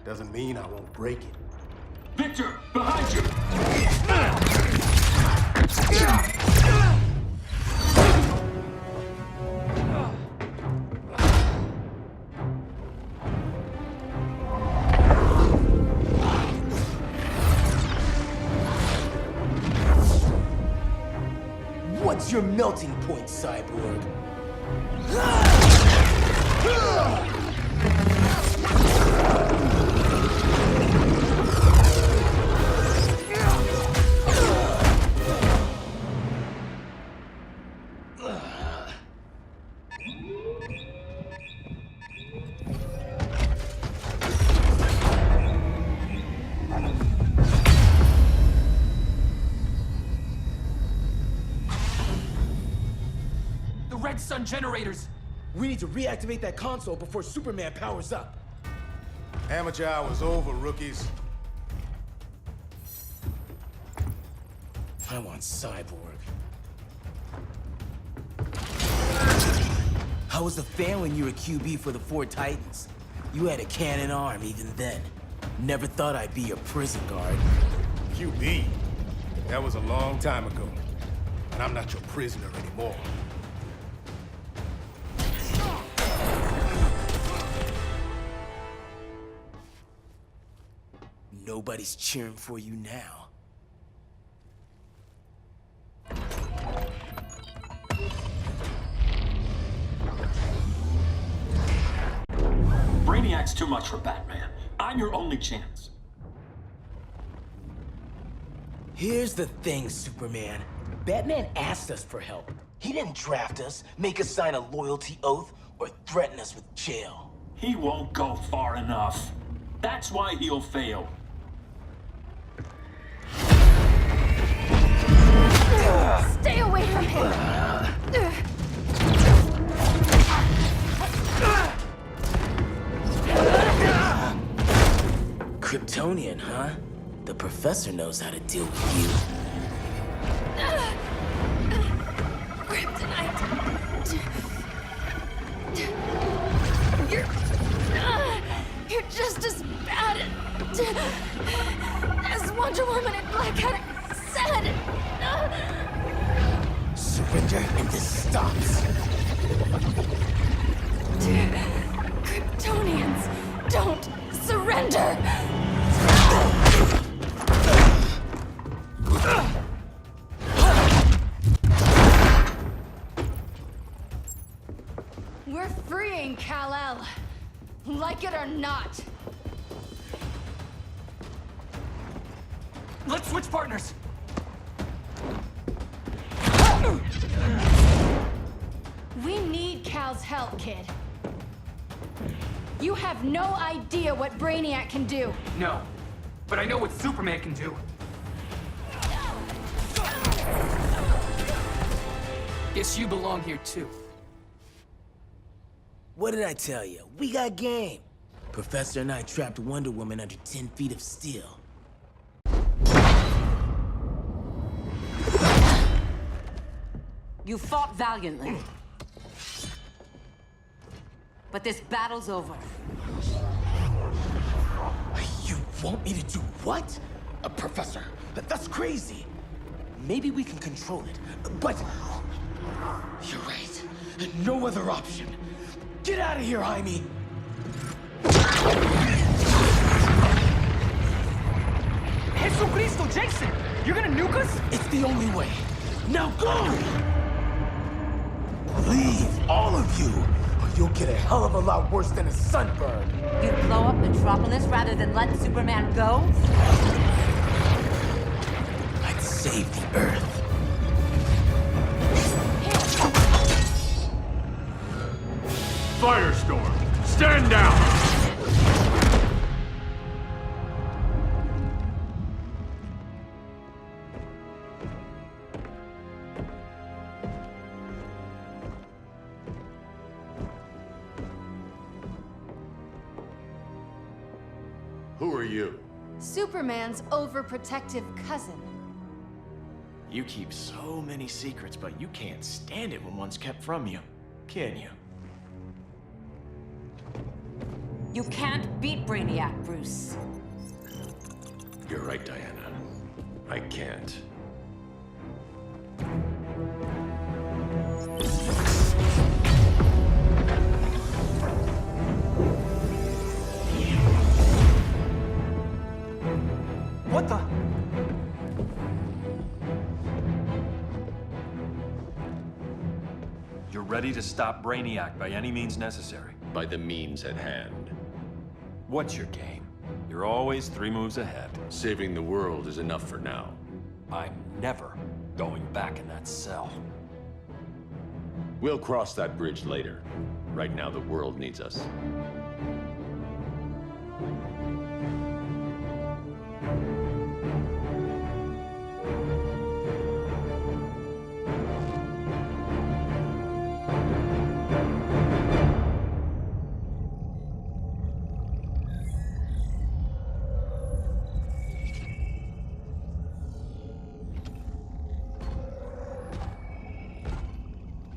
Doesn't mean I won't break it. Victor, behind you! What's your melting point, Cyborg? Red Sun generators! We need to reactivate that console before Superman powers up. Amateur hour's over, rookies. I want Cyborg. How was the fan when you were QB for the 4 Titans? You had a cannon arm even then. Never thought I'd be your prison guard. QB? That was a long time ago. And I'm not your prisoner anymore. Nobody's cheering for you now. Brainiac's too much for Batman. I'm your only chance. Here's the thing, Superman. Batman asked us for help. He didn't draft us, make us sign a loyalty oath, or threaten us with jail. He won't go far enough. That's why he'll fail. Stay away from him! Kryptonian, huh? The professor knows how to deal with you. Kryptonite! You're just as bad as Wonder Woman and Black Adam said. Surrender and this stops. Kryptonians, don't surrender! We're freeing Kal-El. Like it or not. Let's switch partners. We need Cal's help, kid. You have no idea what Brainiac can do. No, but I know what Superman can do. Guess you belong here too. What did I tell you? We got game. Professor and I trapped Wonder Woman under 10 feet of steel. You fought valiantly. But this battle's over. You want me to do what? Professor, that's crazy. Maybe we can control it, but... You're right. No other option. Get out of here, Jaime! Jesucristo, Jason! You're gonna nuke us? It's the only way. Now go! Leave, all of you, or you'll get a hell of a lot worse than a sunburn. You'd blow up Metropolis rather than let Superman go? I'd save the Earth. Firestorm, stand down! Who are you? Superman's overprotective cousin. You keep so many secrets, but you can't stand it when one's kept from you, can you? You can't beat Brainiac, Bruce. You're right, Diana. I can't. What the? You're ready to stop Brainiac by any means necessary. By the means at hand. What's your game? You're always 3 moves ahead. Saving the world is enough for now. I'm never going back in that cell. We'll cross that bridge later. Right now, the world needs us.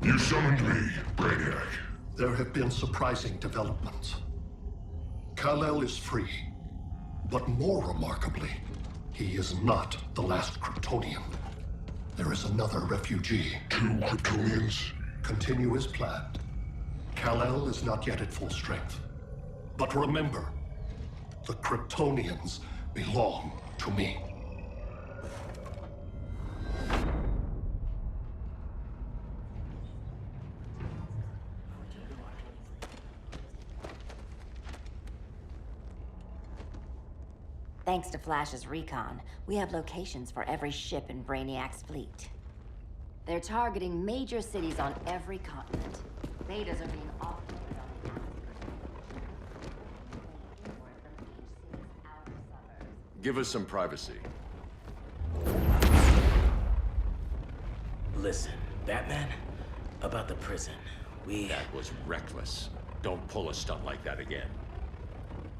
You summoned me, Brainiac. There have been surprising developments. Kal-El is free, but more remarkably, he is not the last Kryptonian. There is another refugee. 2 Kryptonians? Continue as planned. Kal-El is not yet at full strength. But remember, the Kryptonians belong to me. Thanks to Flash's recon, we have locations for every ship in Brainiac's fleet. They're targeting major cities on every continent. Betas are being offloaded on the outskirts. Give us some privacy. Listen, Batman, about the prison, That was reckless. Don't pull a stunt like that again.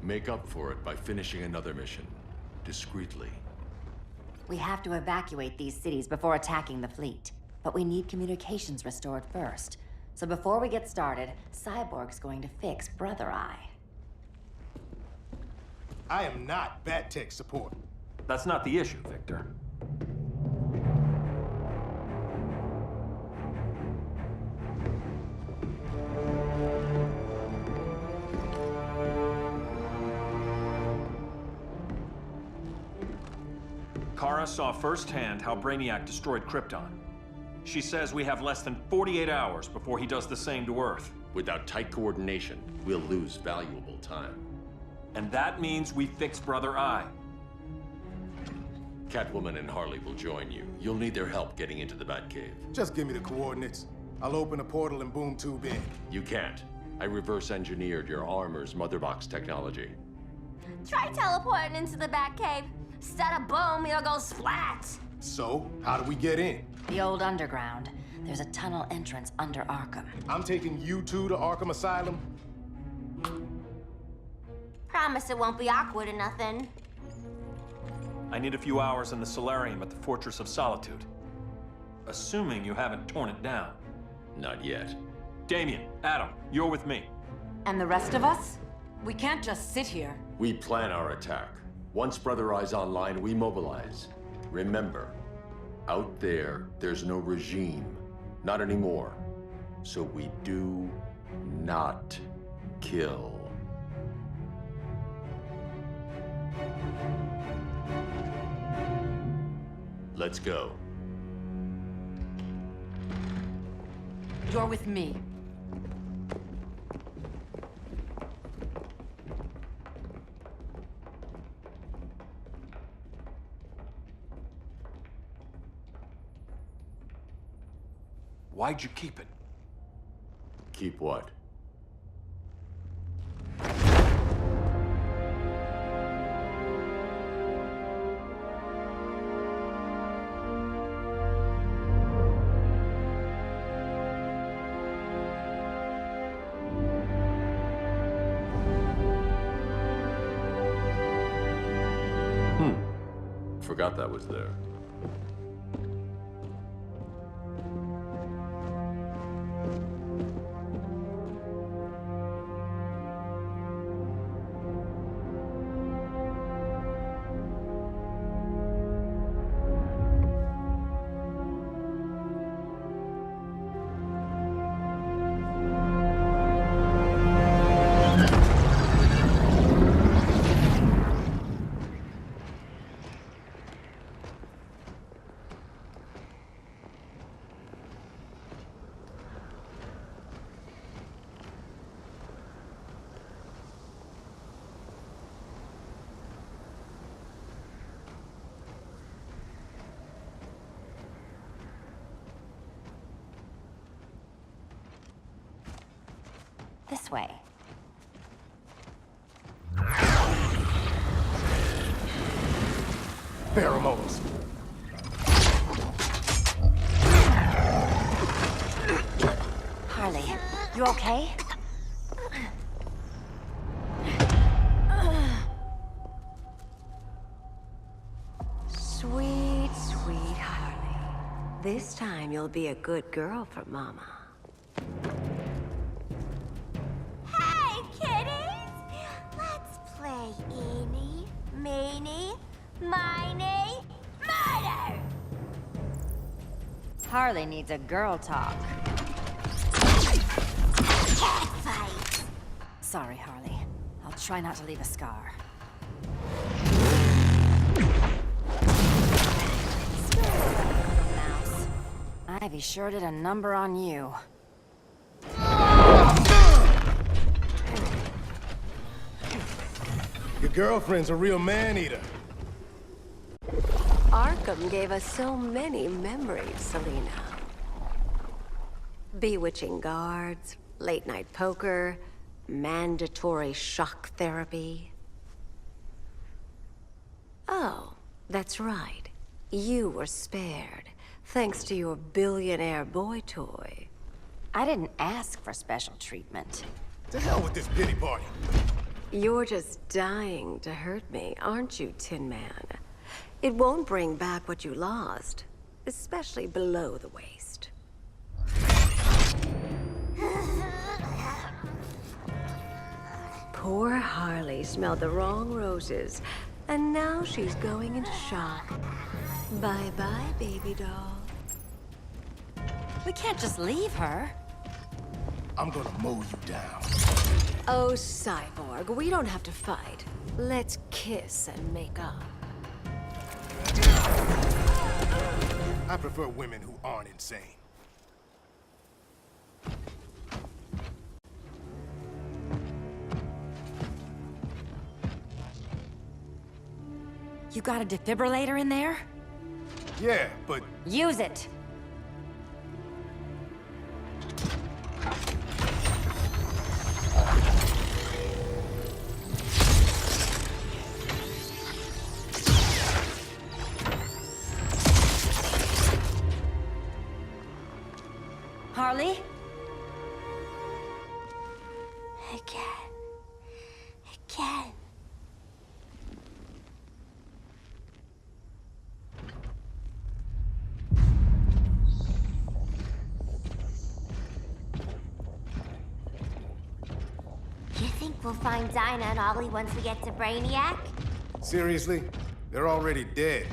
Make up for it by finishing another mission. Discreetly. We have to evacuate these cities before attacking the fleet. But we need communications restored first. So before we get started, Cyborg's going to fix Brother Eye. I am not Bat Tech support. That's not the issue, Victor. Kara saw firsthand how Brainiac destroyed Krypton. She says we have less than 48 hours before he does the same to Earth. Without tight coordination, we'll lose valuable time. And that means we fix Brother Eye. Catwoman and Harley will join you. You'll need their help getting into the Batcave. Just give me the coordinates. I'll open a portal and boom tube in. You can't. I reverse engineered your armor's motherbox technology. Try teleporting into the Batcave. Instead of boom, you'll go splat. So, how do we get in? The old underground. There's a tunnel entrance under Arkham. I'm taking you two to Arkham Asylum. Promise it won't be awkward or nothing. I need a few hours in the solarium at the Fortress of Solitude. Assuming you haven't torn it down. Not yet. Damien, Adam, you're with me. And the rest of us? We can't just sit here. We plan our attack. Once Brother Eye's online, we mobilize. Remember, out there, there's no regime. Not anymore. So we do not kill. Let's go. You're with me. Why'd you keep it? Keep what? Forgot that was there. This way. Pheromones. Harley, you okay? Sweet, sweet Harley. This time you'll be a good girl for Mama. Hey, kiddies! Let's play eeny, meeny, miny, murder! Harley needs a girl talk. Cat fight! Sorry, Harley. I'll try not to leave a scar. Mouse. Ivy sure did a number on you. Your girlfriend's a real man-eater. Arkham gave us so many memories, Selina. Bewitching guards, late-night poker, mandatory shock therapy. Oh, that's right. You were spared, thanks to your billionaire boy toy. I didn't ask for special treatment. To hell with this pity party. You're just dying to hurt me, aren't you, Tin Man? It won't bring back what you lost, especially below the waist. Poor Harley smelled the wrong roses, and now she's going into shock. Bye-bye, baby doll. We can't just leave her. I'm gonna mow you down. Oh, Cyborg, we don't have to fight. Let's kiss and make up. I prefer women who aren't insane. You got a defibrillator in there? Yeah, but... Use it! Harley? Again. You think we'll find Dinah and Ollie once we get to Brainiac? Seriously? They're already dead.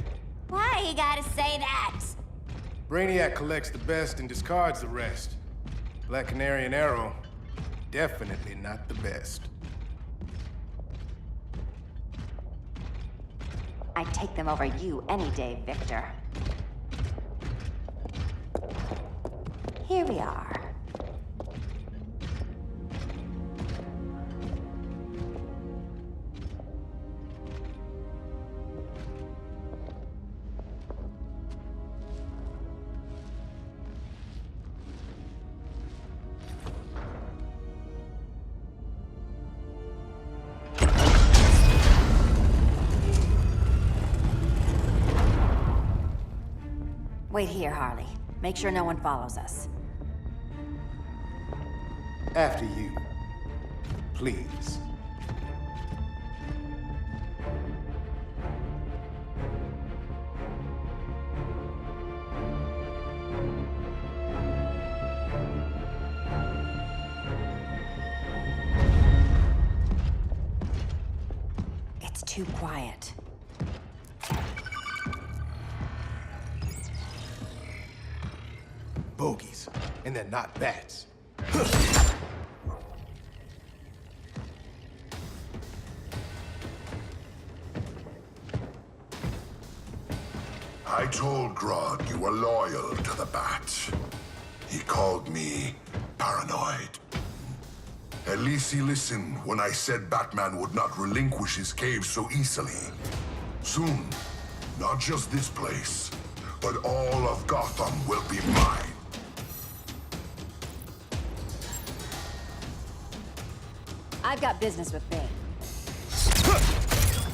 Why you gotta say that? Brainiac collects the best and discards the rest. Black Canary and Arrow, definitely not the best. I'd take them over you any day, Victor. Here we are. Wait here, Harley. Make sure no one follows us. After you. Please. It's too quiet. Bogies, and they're not bats. I told Grodd you were loyal to the Bats. He called me paranoid. At least he listened when I said Batman would not relinquish his cave so easily. Soon, not just this place, but all of Gotham will be mine. I've got business with Bane.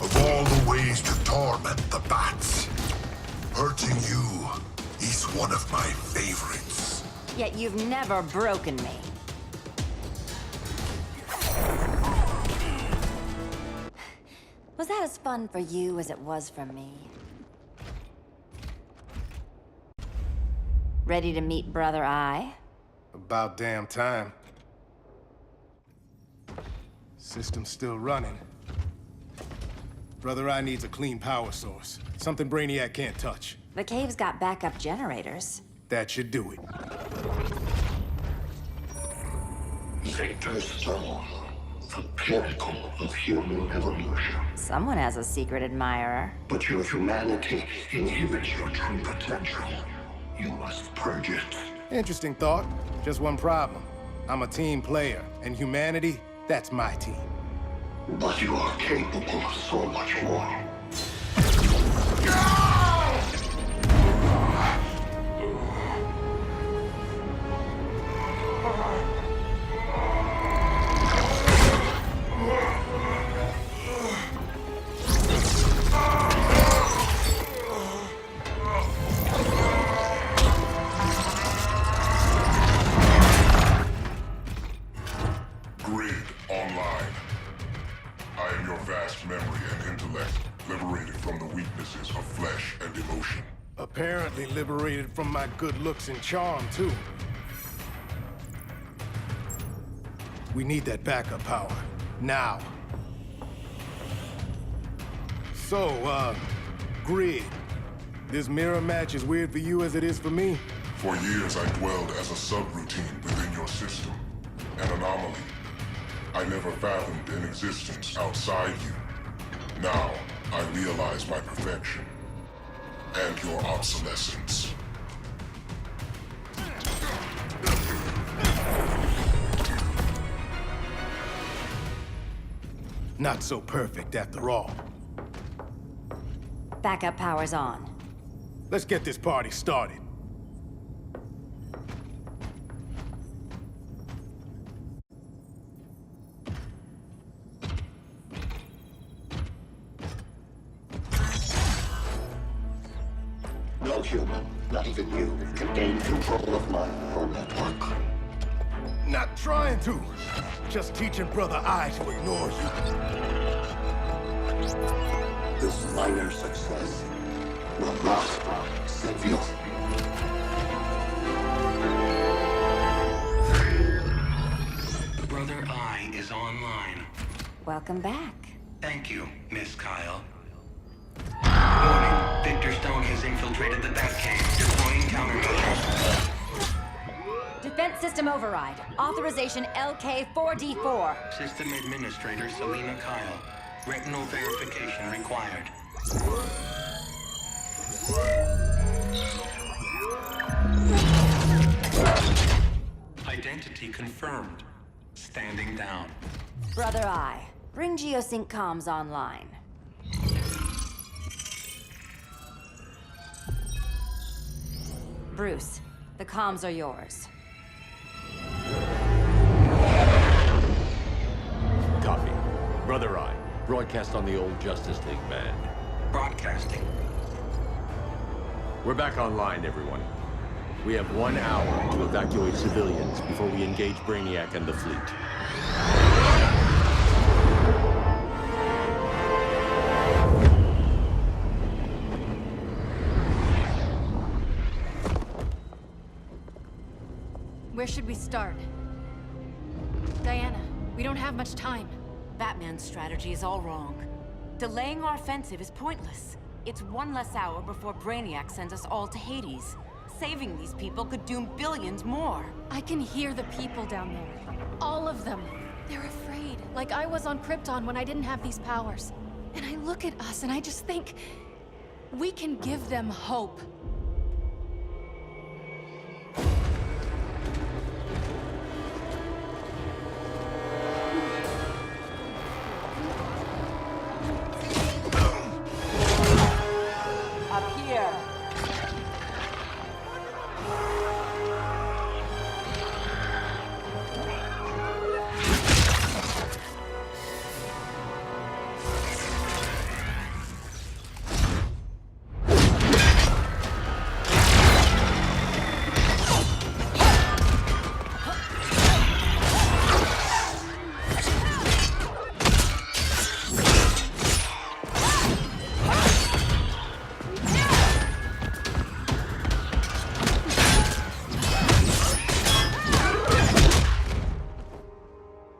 Of all the ways to torment the Bats, hurting you is one of my favorites. Yet you've never broken me. Was that as fun for you as it was for me? Ready to meet Brother Eye? About damn time. System's still running. Brother Eye needs a clean power source. Something Brainiac can't touch. The cave's got backup generators. That should do it. Victor Stone, the pinnacle of human evolution. Someone has a secret admirer. But your humanity inhibits your true potential. You must purge it. Interesting thought. Just one problem. I'm a team player, and humanity, that's my team. But you are capable of so much more. Grid online. I am your vast memory and intellect, liberated from the weaknesses of flesh and emotion. Apparently liberated from my good looks and charm, too. We need that backup power. Now. So, Grid. This mirror match is weird for you as it is for me? For years I dwelled as a subroutine within your system. An anomaly. I never fathomed an existence outside you. Now, I realize my perfection. And your obsolescence. Not so perfect after all. Backup power's on. Let's get this party started. No human, not even you, can gain control of my neural network. Not trying to. Just teaching Brother Eye to ignore you. This minor success will not save you. Brother Eye is online. Welcome back. Thank you, Miss Kyle. Warning, Victor Stone has infiltrated the Batcave, deploying countermeasures. Defense system override. Authorization LK4D4. System Administrator Selena Kyle. Retinal verification required. Identity confirmed. Standing down. Brother Eye, bring Geosync comms online. Bruce, the comms are yours. Copy. Brother Eye, broadcast on the old Justice League band. Broadcasting. We're back online, everyone. We have 1 hour to evacuate civilians before we engage Brainiac and the fleet. Where should we start? Diana, we don't have much time. Batman's strategy is all wrong. Delaying our offensive is pointless. It's 1 less hour before Brainiac sends us all to Hades. Saving these people could doom billions more. I can hear the people down there. All of them. They're afraid, like I was on Krypton when I didn't have these powers. And I look at us and I just think, we can give them hope. Up here.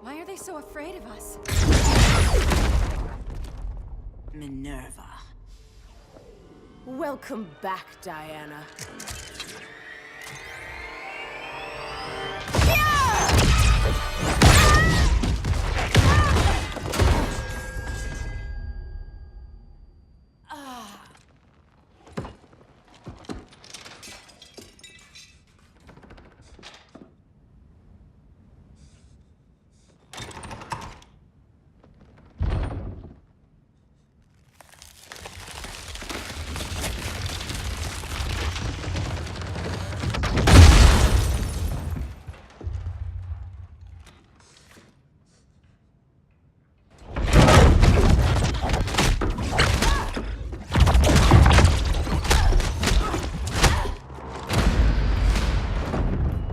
Why are they so afraid of us? Minerva. Welcome back, Diana.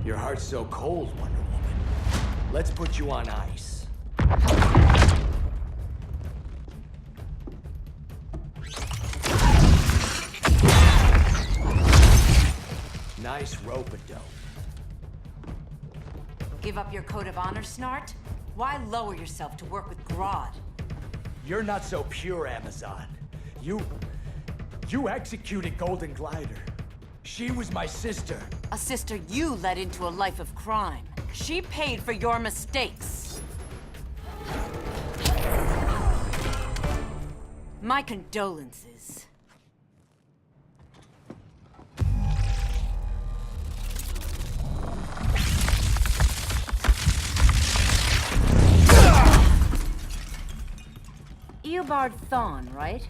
Your heart's so cold, Wonder Woman. Let's put you on ice. Nice rope-a-dope. Give up your code of honor, Snart? Why lower yourself to work with Grodd? You're not so pure, Amazon. You executed Golden Glider. She was my sister. A sister you led into a life of crime. She paid for your mistakes. My condolences. Eobard Thawne, right?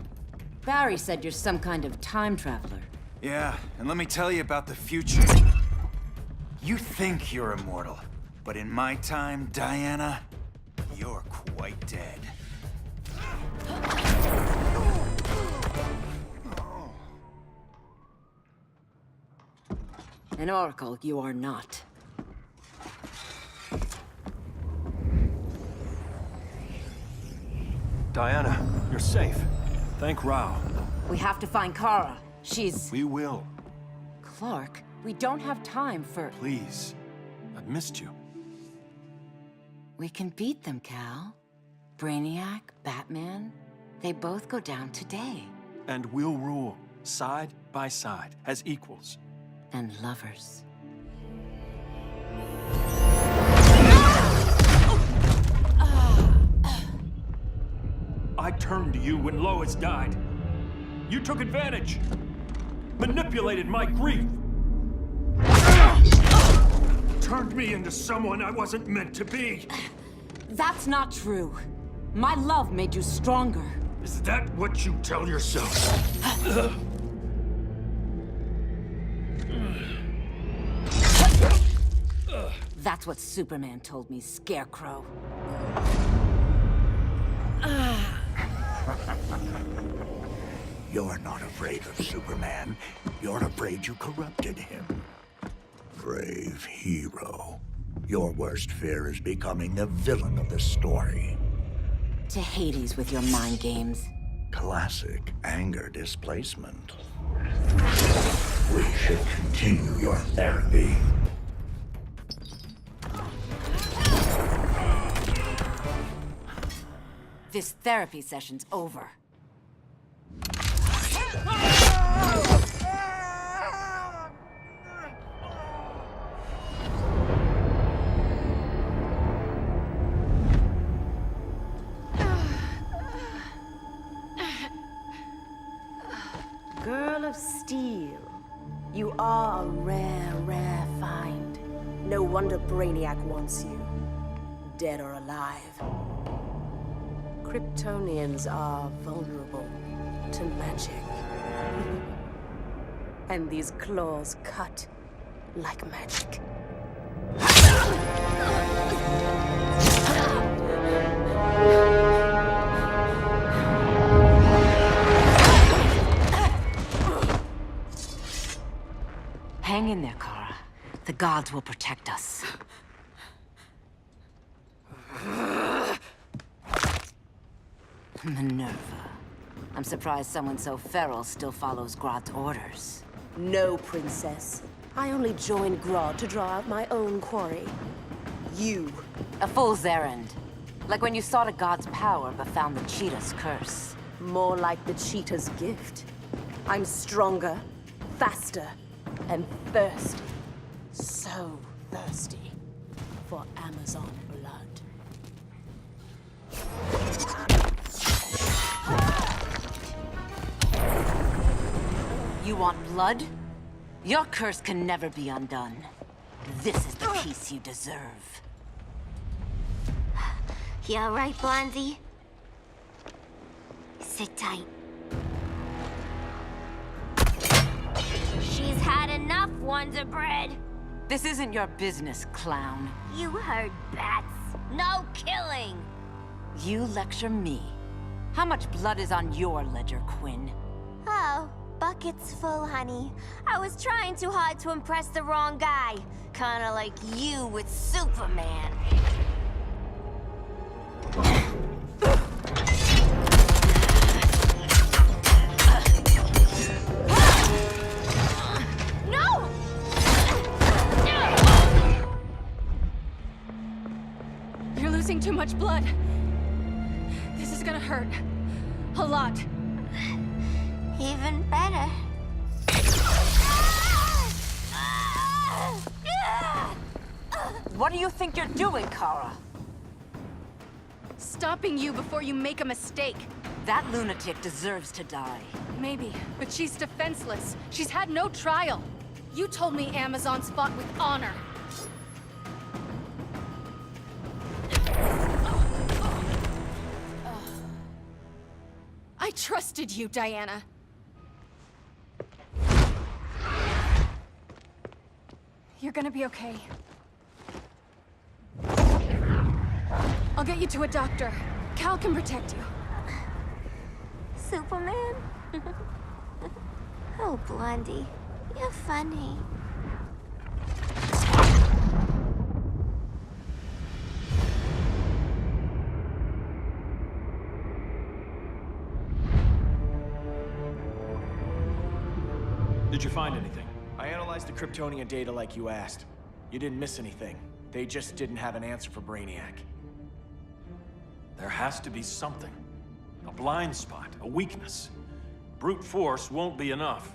Barry said you're some kind of time traveler. Yeah, and let me tell you about the future. You think you're immortal, but in my time, Diana, you're quite dead. An oracle you are not. Diana, you're safe. Thank Rao. We have to find Kara. She's... We will. Clark, we don't have time for... Please. I've missed you. We can beat them, Cal. Brainiac, Batman, they both go down today. And we'll rule, side by side, as equals. And lovers. I turned to you when Lois died. You took advantage. Manipulated my grief. Turned me into someone I wasn't meant to be. That's not true. My love made you stronger. Is that what you tell yourself? That's what Superman told me, Scarecrow. You're not afraid of Superman. You're afraid you corrupted him. Brave hero. Your worst fear is becoming the villain of the story. To Hades with your mind games. Classic anger displacement. We should continue your therapy. This therapy session's over. Girl of Steel, you are a rare, rare find. No wonder Brainiac wants you, dead or alive. Kryptonians are vulnerable to magic. And these claws cut like magic. Hang in there, Kara. The gods will protect us. Minerva. I'm surprised someone so feral still follows Grodd's orders. No, Princess. I only joined Grodd to draw out my own quarry. You. A fool's errand. Like when you sought a god's power but found the cheetah's curse. More like the cheetah's gift. I'm stronger, faster, and thirsty. So thirsty for Amazon blood. You want blood? Your curse can never be undone. This is the peace you deserve. You all right, Blondie? Sit tight. She's had enough, Wonder Bread. This isn't your business, clown. You heard bats. No killing. You lecture me. How much blood is on your ledger, Quinn? Oh, bucket's full, honey. I was trying too hard to impress the wrong guy. Kinda like you with Superman. No! You're losing too much blood. This is gonna hurt. A lot. Even better. What do you think you're doing, Kara? Stopping you before you make a mistake. That lunatic deserves to die. Maybe, but she's defenseless. She's had no trial. You told me Amazons fought with honor. I trusted you, Diana. You're gonna be okay. I'll get you to a doctor. Cal can protect you. Superman? Oh, Blondie, you're funny. Did you find anything? I analyzed the Kryptonian data like you asked. You didn't miss anything. They just didn't have an answer for Brainiac. There has to be something. A blind spot, a weakness. Brute force won't be enough.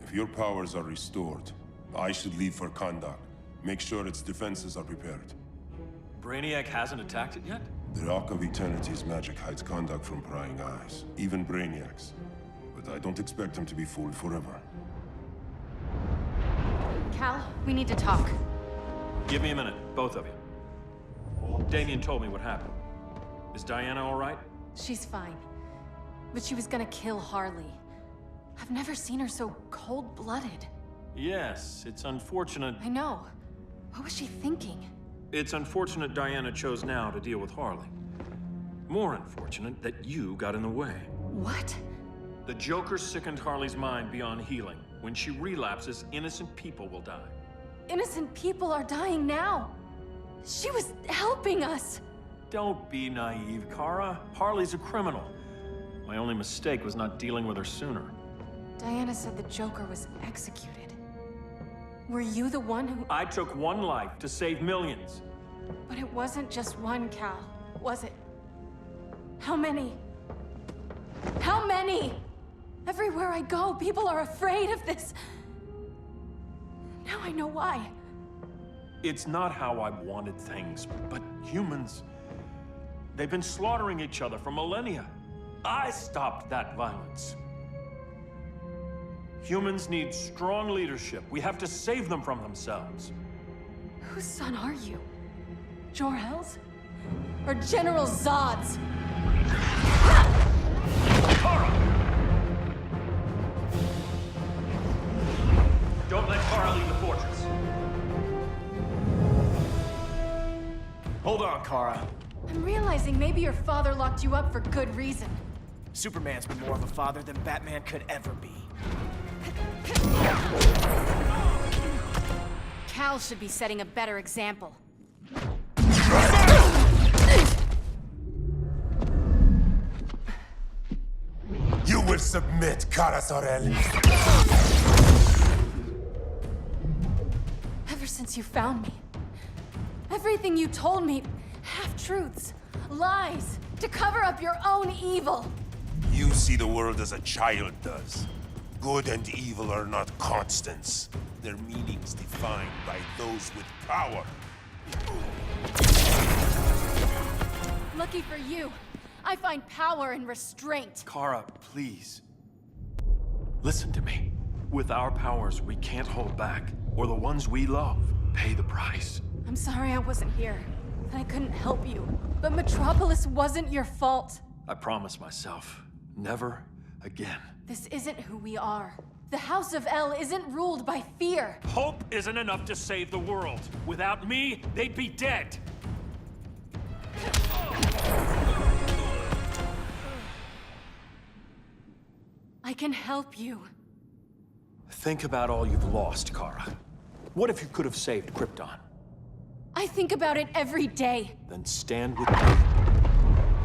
If your powers are restored, I should leave for Kahndaq. Make sure its defenses are prepared. Brainiac hasn't attacked it yet? The Rock of Eternity's magic hides Kahndaq from prying eyes, even Brainiac's. But I don't expect him to be fooled forever. Cal, we need to talk. Give me a minute, both of you. Damien told me what happened. Is Diana all right? She's fine. But she was gonna kill Harley. I've never seen her so cold-blooded. Yes, it's unfortunate. I know. What was she thinking? It's unfortunate Diana chose now to deal with Harley. More unfortunate that you got in the way. What? The Joker sickened Harley's mind beyond healing. When she relapses, innocent people will die. Innocent people are dying now. She was helping us. Don't be naive, Kara. Harley's a criminal. My only mistake was not dealing with her sooner. Diana said the Joker was executed. Were you the one who... I took one life to save millions. But it wasn't just one, Cal, was it? How many? How many? Everywhere I go, people are afraid of this. Now I know why. It's not how I wanted things, but humans... They've been slaughtering each other for millennia. I stopped that violence. Humans need strong leadership. We have to save them from themselves. Whose son are you? Jor-El's? Or General Zod's? Kara! Don't let Kara leave the fortress. Hold on, Kara. I'm realizing maybe your father locked you up for good reason. Superman's been more of a father than Batman could ever be. Cal should be setting a better example. You will submit, Kara Zor-El. Ever since you found me, everything you told me, half-truths, lies, to cover up your own evil. You see the world as a child does. Good and evil are not constants. Their meanings defined by those with power. Lucky for you, I find power in restraint. Kara, please. Listen to me. With our powers, we can't hold back, or the ones we love pay the price. I'm sorry I wasn't here, and I couldn't help you. But Metropolis wasn't your fault. I promise myself, never again. This isn't who we are. The House of El isn't ruled by fear. Hope isn't enough to save the world. Without me, they'd be dead. I can help you. Think about all you've lost, Kara. What if you could have saved Krypton? I think about it every day. Then stand with me.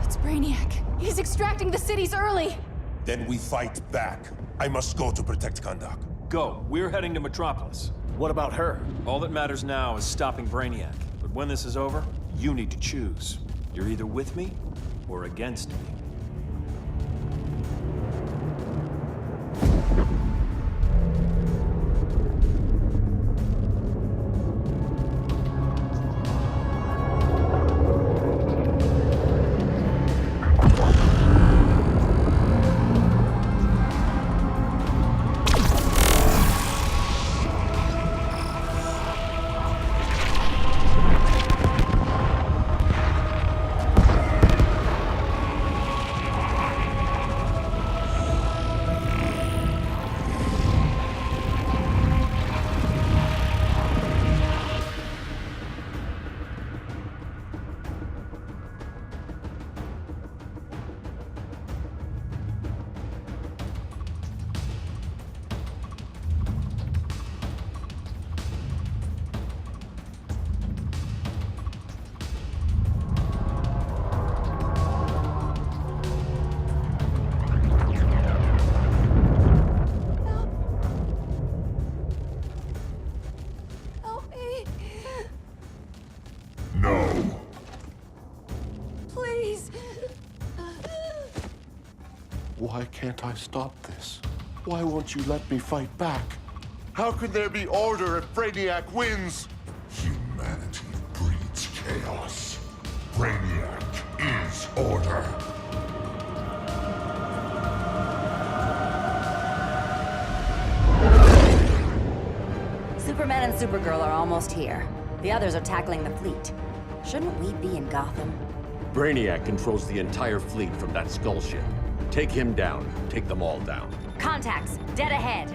It's Brainiac. He's extracting the cities early. Then we fight back. I must go to protect Kahndaq. Go. We're heading to Metropolis. What about her? All that matters now is stopping Brainiac. But when this is over, you need to choose. You're either with me or against me. Why can't I stop this? Why won't you let me fight back? How can there be order if Brainiac wins? Humanity breeds chaos. Brainiac is order. Superman and Supergirl are almost here. The others are tackling the fleet. Shouldn't we be in Gotham? Brainiac controls the entire fleet from that skull ship. Take him down. Take them all down. Contacts, dead ahead.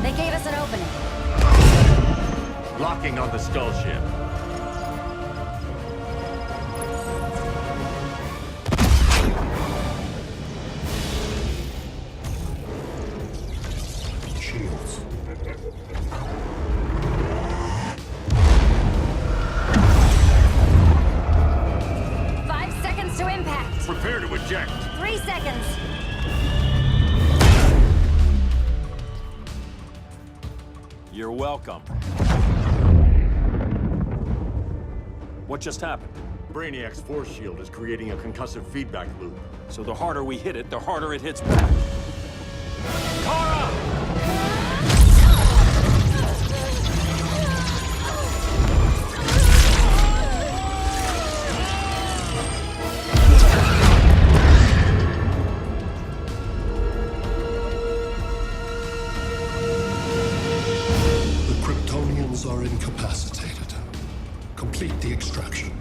They gave us an opening. Locking on the skull ship. Shields. Five seconds to impact. Prepare to eject. 3 seconds. You're welcome. What just happened? Brainiac's force shield is creating a concussive feedback loop. So the harder we hit it, the harder it hits back. Kara! The Kryptonians are incapacitated. Complete the extraction.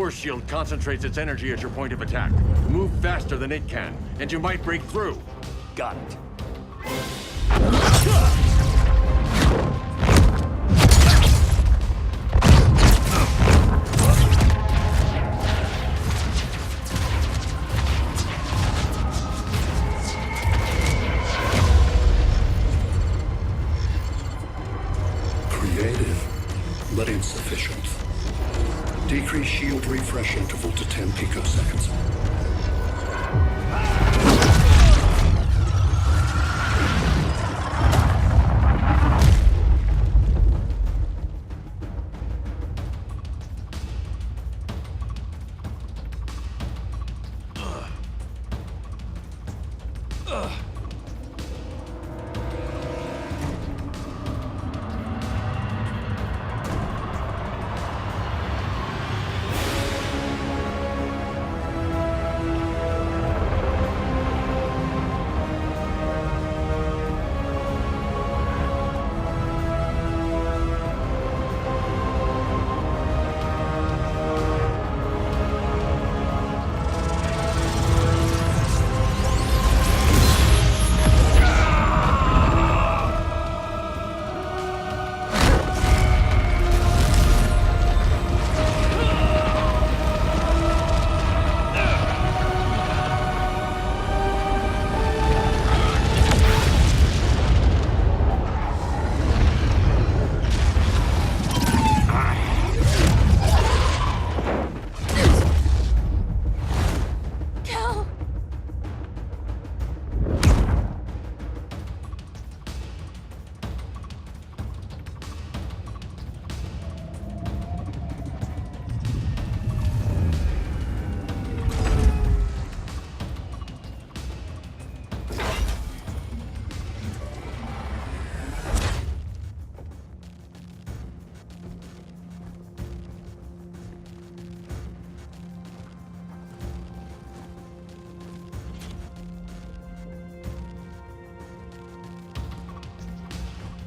Force shield concentrates its energy at your point of attack. Move faster than it can, and you might break through. Got it. Creative, but insufficient. Decrease shield refresh interval to 10 picoseconds.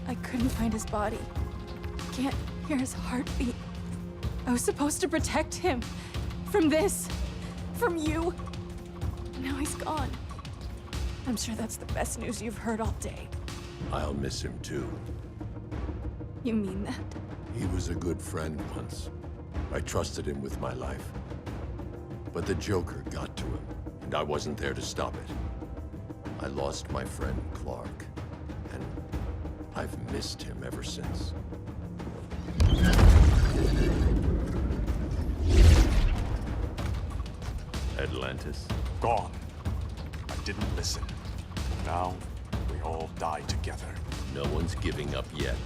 I couldn't find his body. Can't hear his heartbeat. I was supposed to protect him. From this. From you. Now he's gone. I'm sure that's the best news you've heard all day. I'll miss him too. You mean that? He was a good friend once. I trusted him with my life. But the Joker got to him, and I wasn't there to stop it. I lost my friend Clark, and I've missed him ever since. Atlantis? Gone. I didn't listen. Now, we all die together. No one's giving up yet.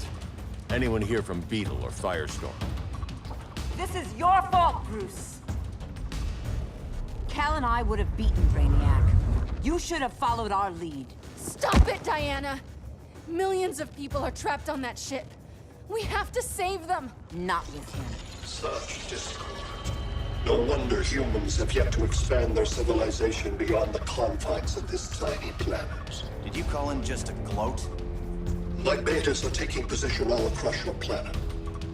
Anyone here from Beetle or Firestorm? This is your fault, Bruce. Cal and I would have beaten Brainiac. You should have followed our lead. Stop it, Diana! Millions of people are trapped on that ship. We have to save them! Not with him. Such discord. No wonder humans have yet to expand their civilization beyond the confines of this tiny planet. Did you call in just a gloat? My betas are taking position all across your planet.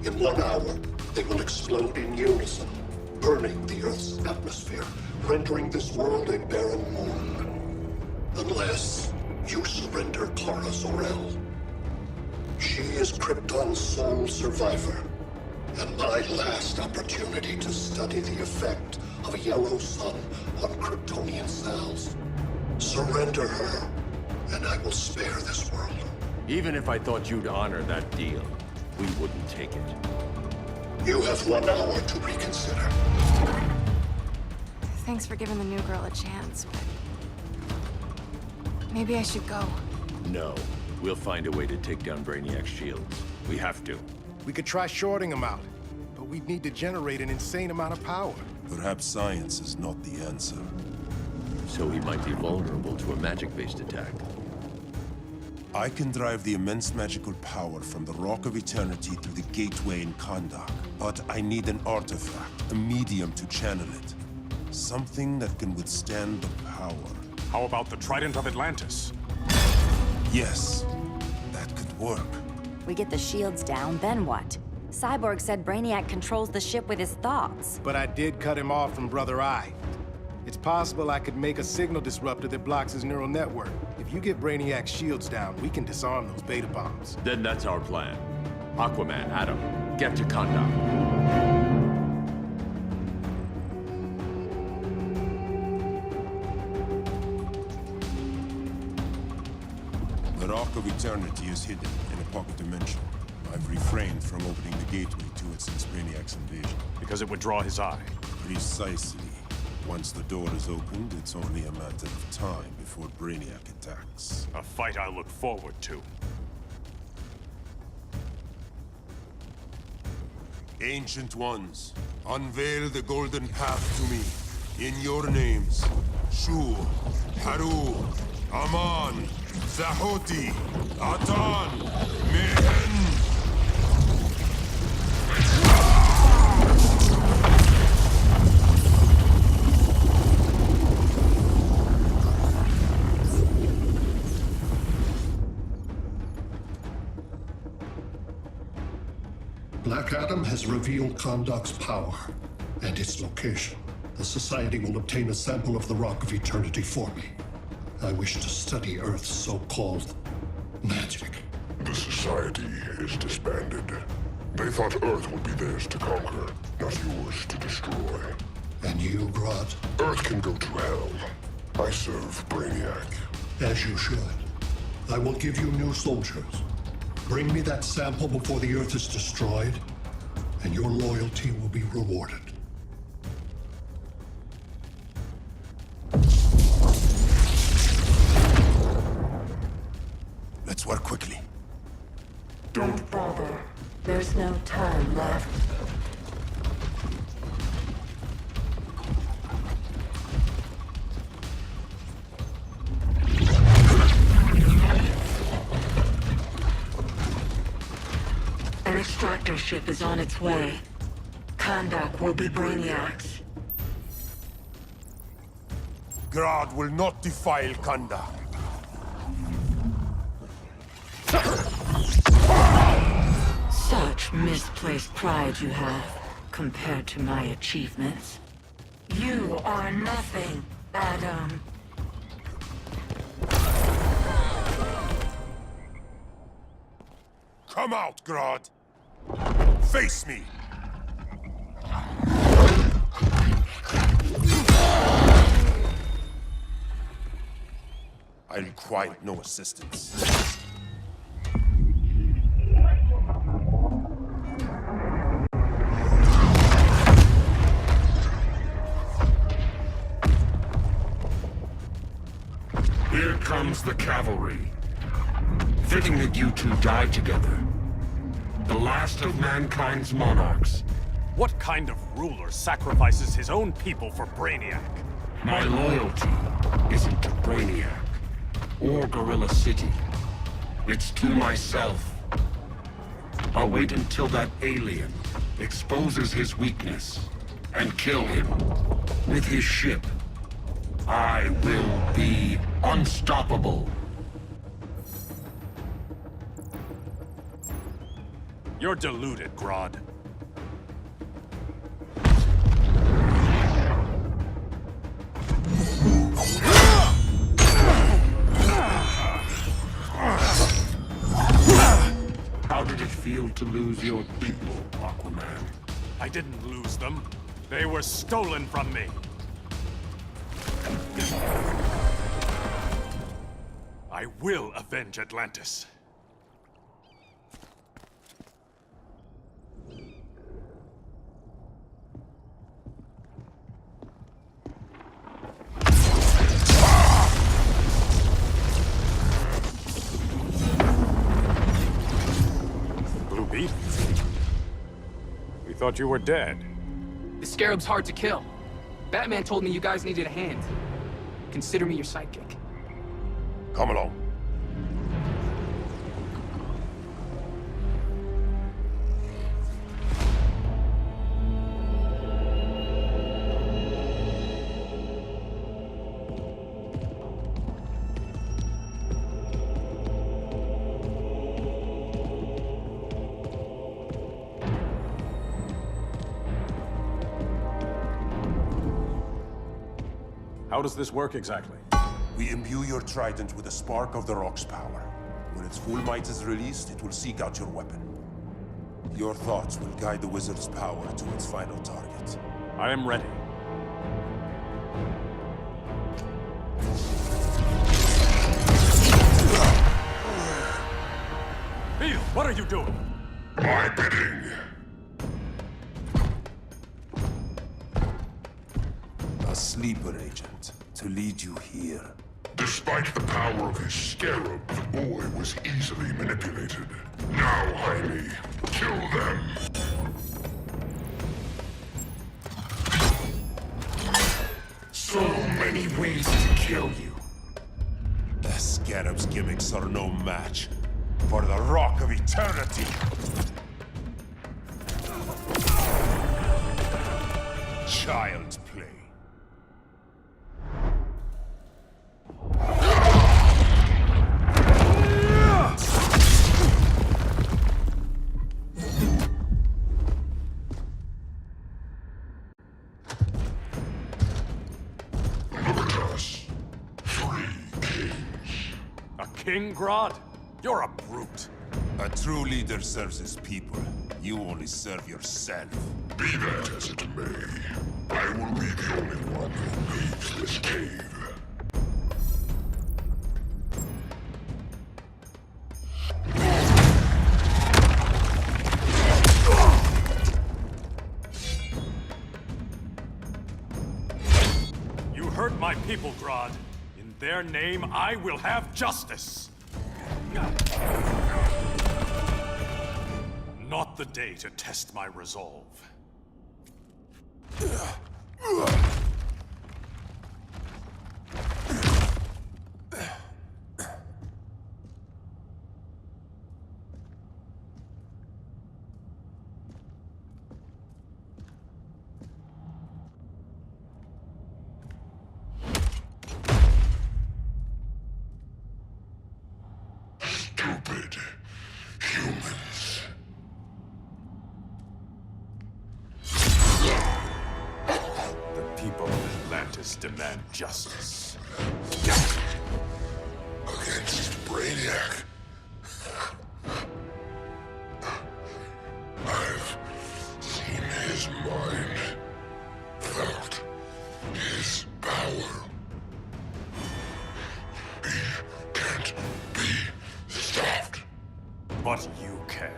In 1 hour, they will explode in unison, burning the Earth's atmosphere, rendering this world a barren moon. Unless you surrender Kara Zor-El. She is Krypton's sole survivor, and my last opportunity to study the effect of a yellow sun on Kryptonian cells. Surrender her, and I will spare this world. Even if I thought you'd honor that deal, we wouldn't take it. You have 1 hour to reconsider. Thanks for giving the new girl a chance, but... maybe I should go. No. We'll find a way to take down Brainiac's shields. We have to. We could try shorting him out, but we'd need to generate an insane amount of power. Perhaps science is not the answer. So he might be vulnerable to a magic-based attack. I can drive the immense magical power from the Rock of Eternity through the gateway in Kahndaq. But I need an artifact, a medium to channel it. Something that can withstand the power. How about the Trident of Atlantis? Yes, that could work. We get the shields down, then what? Cyborg said Brainiac controls the ship with his thoughts. But I did cut him off from Brother Eye. It's possible I could make a signal disruptor that blocks his neural network. If you get Brainiac's shields down, we can disarm those beta bombs. Then that's our plan. Aquaman, Adam, get to Kahndaq. The Rock of Eternity is hidden in a pocket dimension. I've refrained from opening the gateway to it since Brainiac's invasion. Because it would draw his eye. Precisely. Once the door is opened, it's only a matter of time before Brainiac attacks. A fight I look forward to. Ancient Ones, unveil the golden path to me. In your names, Shu, Haru, Aman, Zahoti, Atan, Mehen. Black Adam has revealed Kahndaq's power and its location. The Society will obtain a sample of the Rock of Eternity for me. I wish to study Earth's so-called magic. The Society is disbanded. They thought Earth would be theirs to conquer, not yours to destroy. And you, Grodd? Earth can go to hell. I serve Brainiac. As you should. I will give you new soldiers. Bring me that sample before the Earth is destroyed, and your loyalty will be rewarded. Let's work quickly. Don't bother. There's no time left. An extractor ship is on its way. Kahndaq will be Brainiac's. Grodd will not defile Kahndaq. Such misplaced pride you have, compared to my achievements. You are nothing, Adam. Come out, Grodd! Face me! I require no assistance. Here comes the cavalry. Fitting that you two die together. The last of mankind's monarchs. What kind of ruler sacrifices his own people for Brainiac? My loyalty isn't to Brainiac or Gorilla City. It's to myself. I'll wait until that alien exposes his weakness and kill him with his ship. I will be unstoppable. You're deluded, Grodd. How did it feel to lose your people, Aquaman? I didn't lose them. They were stolen from me. I will avenge Atlantis. Blue Beetle? We thought you were dead. The Scarab's hard to kill. Batman told me you guys needed a hand. Consider me your sidekick. Come along. How does this work exactly? We imbue your trident with a spark of the rock's power. When its full might is released, it will seek out your weapon. Your thoughts will guide the wizard's power to its final target. I am ready. Beal, what are you doing? My bidding. A sleeper agent to lead you here. Despite the power of his scarab, the boy was easily manipulated. Now, Jaime, kill them. So many ways to kill you. The scarab's gimmicks are no match for the Rock of Eternity. Child's play. King Grodd? You're a brute. A true leader serves his people. You only serve yourself. Be that as it may, I will be the only one who leaves this cave. You hurt my people, Grodd. In their name, I will have justice. Not the day to test my resolve. Stupid humans. The people of Atlantis demand justice. Against Brainiac. I've seen his mind, felt his power. He can't be stopped. But you can.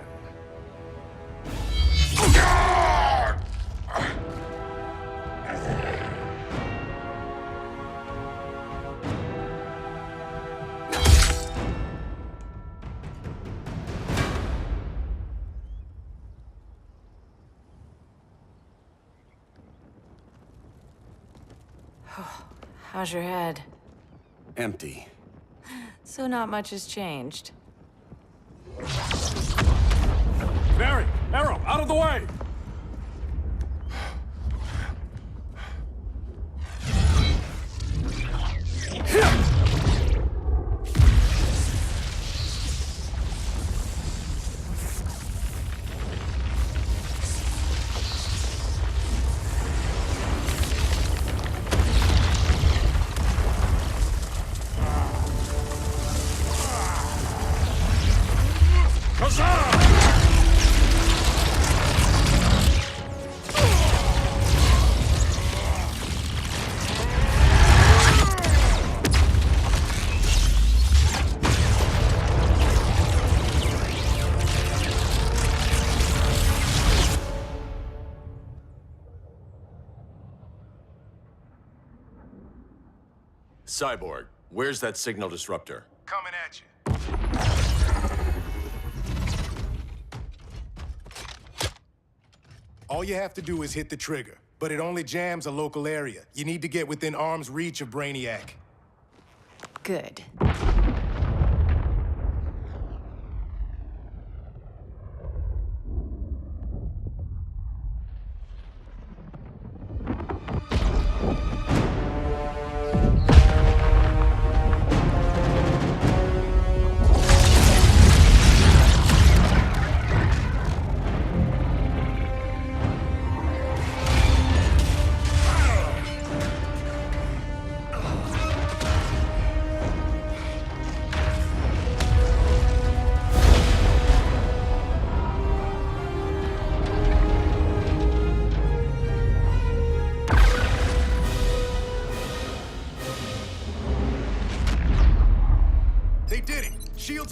How's your head? Empty. So not much has changed. Mary! Arrow, out of the way! Cyborg, where's that signal disruptor? Coming at you. All you have to do is hit the trigger, but it only jams a local area. You need to get within arm's reach of Brainiac. Good.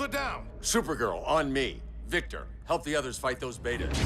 are down. Supergirl, on me. Victor, help the others fight those betas.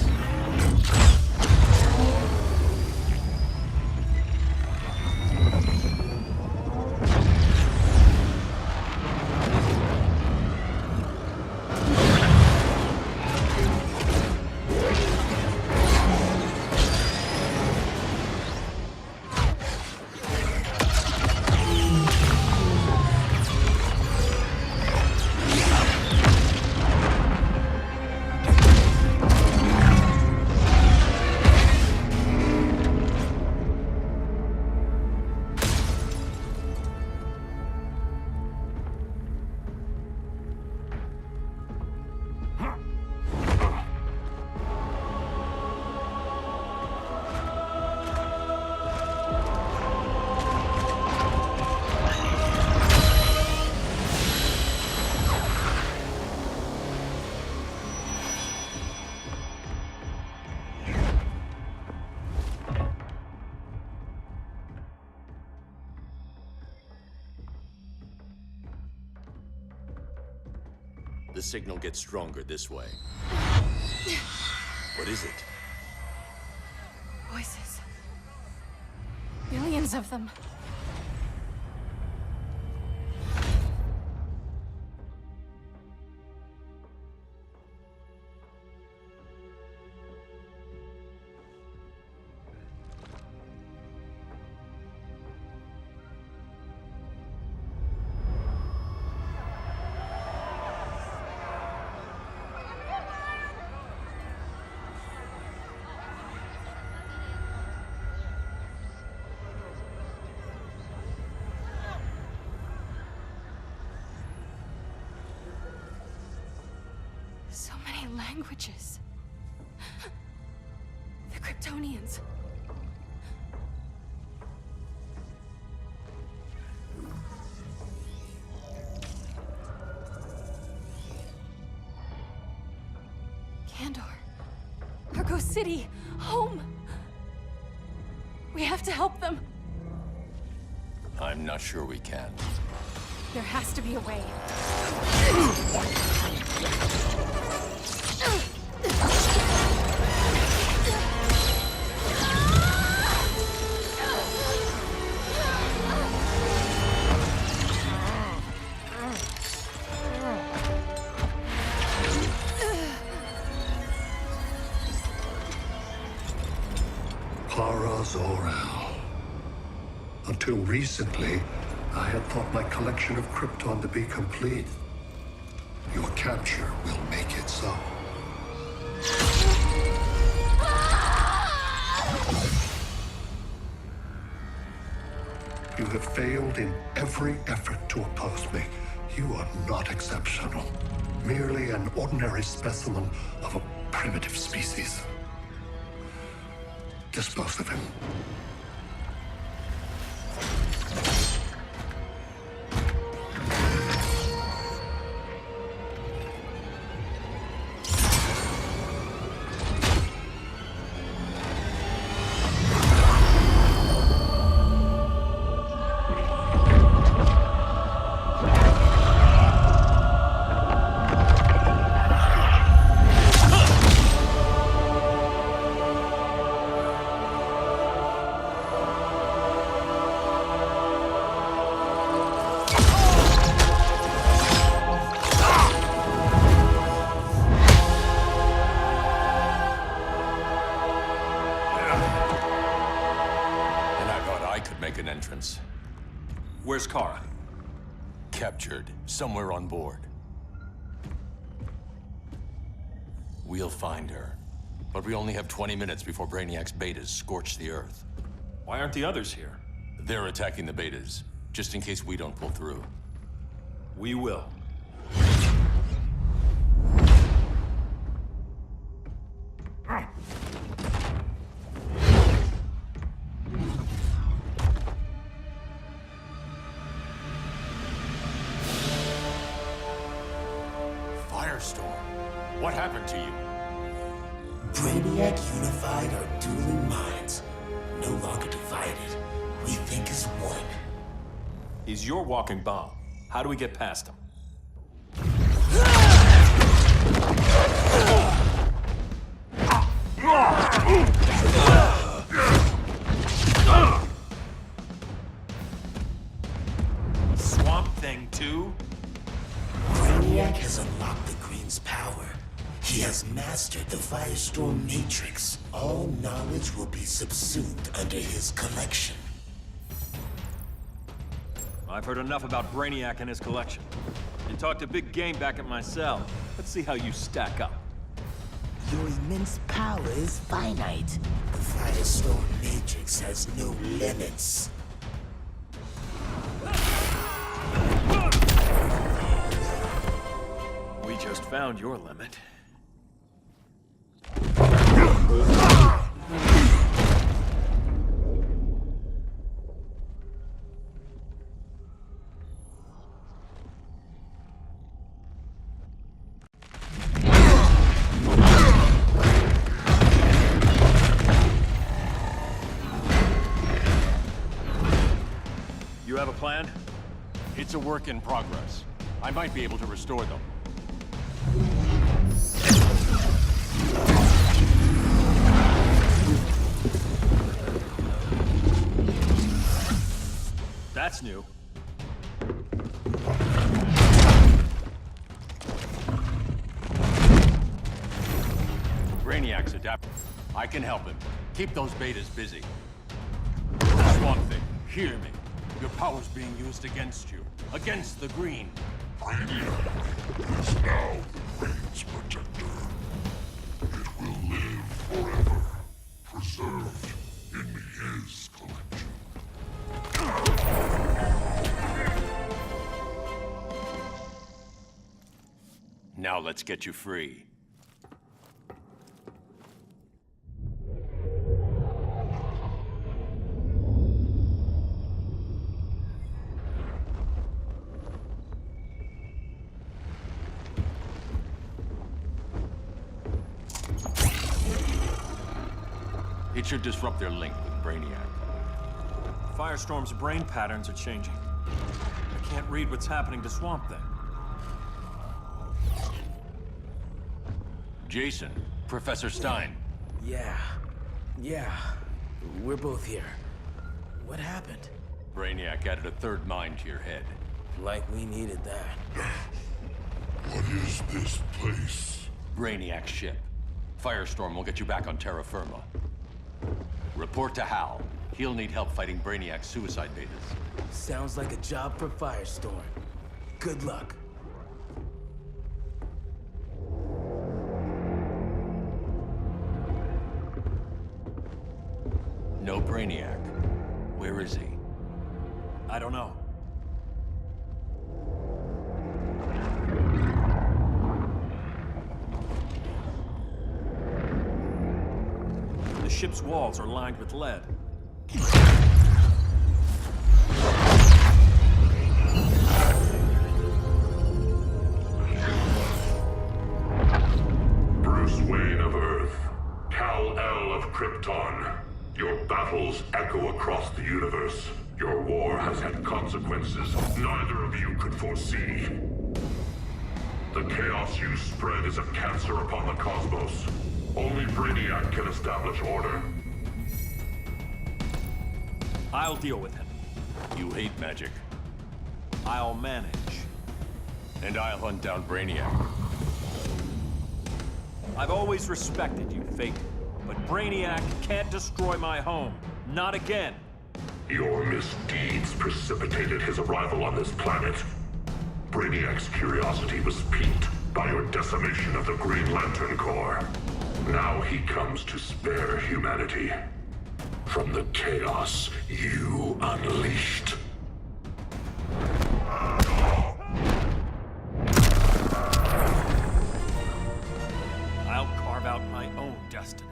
The signal gets stronger this way. What is it? Voices. Millions of them. So many languages. The Kryptonians. Kandor. Argo City. Home. We have to help them. I'm not sure we can. There has to be a way. Kara Zor-El. Until recently, I had thought my collection of Krypton to be complete. Your capture will make it so. You have failed in every effort to oppose me. You are not exceptional. Merely an ordinary specimen of a primitive species. Dispose of him. Where's Kara? Captured, somewhere on board. We'll find her. But we only have 20 minutes before Brainiac's betas scorch the Earth. Why aren't the others here? They're attacking the betas, just in case we don't pull through. We will. Firestorm, what happened to you? Brainiac unified our dueling minds. No longer divided. We think as one. He's your walking bomb. How do we get past him? has mastered the Firestorm Matrix. All knowledge will be subsumed under his collection. I've heard enough about Brainiac and his collection. You talked a big game back at my cell. Let's see how you stack up. Your immense power is finite. The Firestorm Matrix has no limits. We just found your limit. You have a plan? It's a work in progress. I might be able to restore them. That's new. Brainiac's adapted. I can help him. Keep those betas busy. Swamp Thing, hear me. Your power's being used against you. Against the Green. Brainiac is now the Reigns protector. It will live forever, preserved in his collection. Now let's get you free. It should disrupt their link with Brainiac. Firestorm's brain patterns are changing. I can't read what's happening to Swamp Thing. Jason, Professor Stein. Yeah. We're both here. What happened? Brainiac added a third mind to your head. Like we needed that. What is this place? Brainiac's ship. Firestorm will get you back on terra firma. Report to Hal. He'll need help fighting Brainiac's suicide betas. Sounds like a job for Firestorm. Good luck. No Brainiac. Where is he? I don't know. The ship's walls are lined with lead. Bruce Wayne of Earth, Kal-El of Krypton. Your battles echo across the universe. Your war has had consequences neither of you could foresee. The chaos you spread is a cancer upon the cosmos. Only Brainiac can establish order. I'll deal with him. You hate magic. I'll manage. And I'll hunt down Brainiac. I've always respected you, Fate. But Brainiac can't destroy my home. Not again. Your misdeeds precipitated his arrival on this planet. Brainiac's curiosity was piqued by your decimation of the Green Lantern Corps. Now he comes to spare humanity from the chaos you unleashed. I'll carve out my own destiny.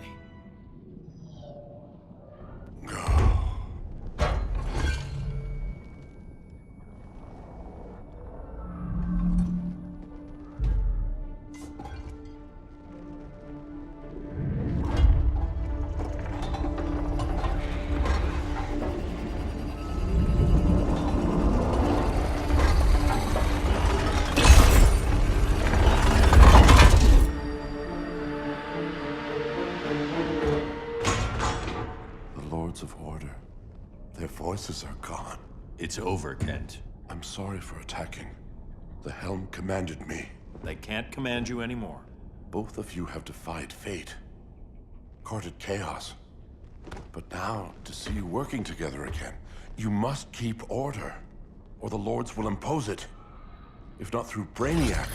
Of order. Their voices are gone. It's over, Kent. I'm sorry for attacking. The Helm commanded me. They can't command you anymore. Both of you have defied fate, courted chaos. But now, to see you working together again, you must keep order, or the Lords will impose it. If not through Brainiac.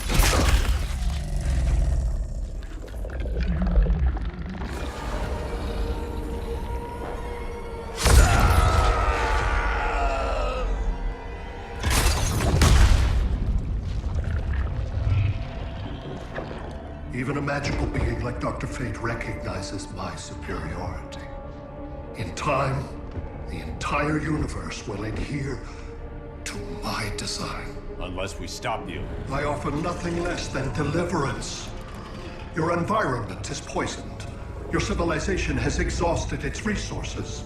Even a magical being like Dr. Fate recognizes my superiority. In time, the entire universe will adhere to my design. Unless we stop you. I offer nothing less than deliverance. Your environment is poisoned. Your civilization has exhausted its resources.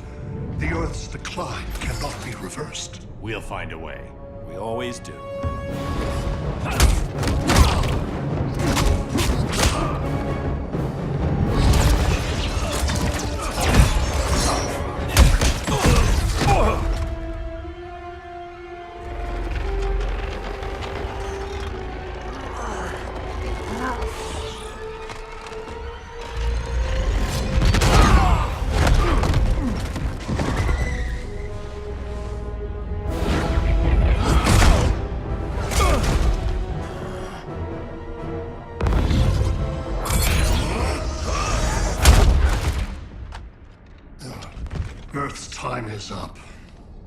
The Earth's decline cannot be reversed. We'll find a way. We always do. Earth's time is up.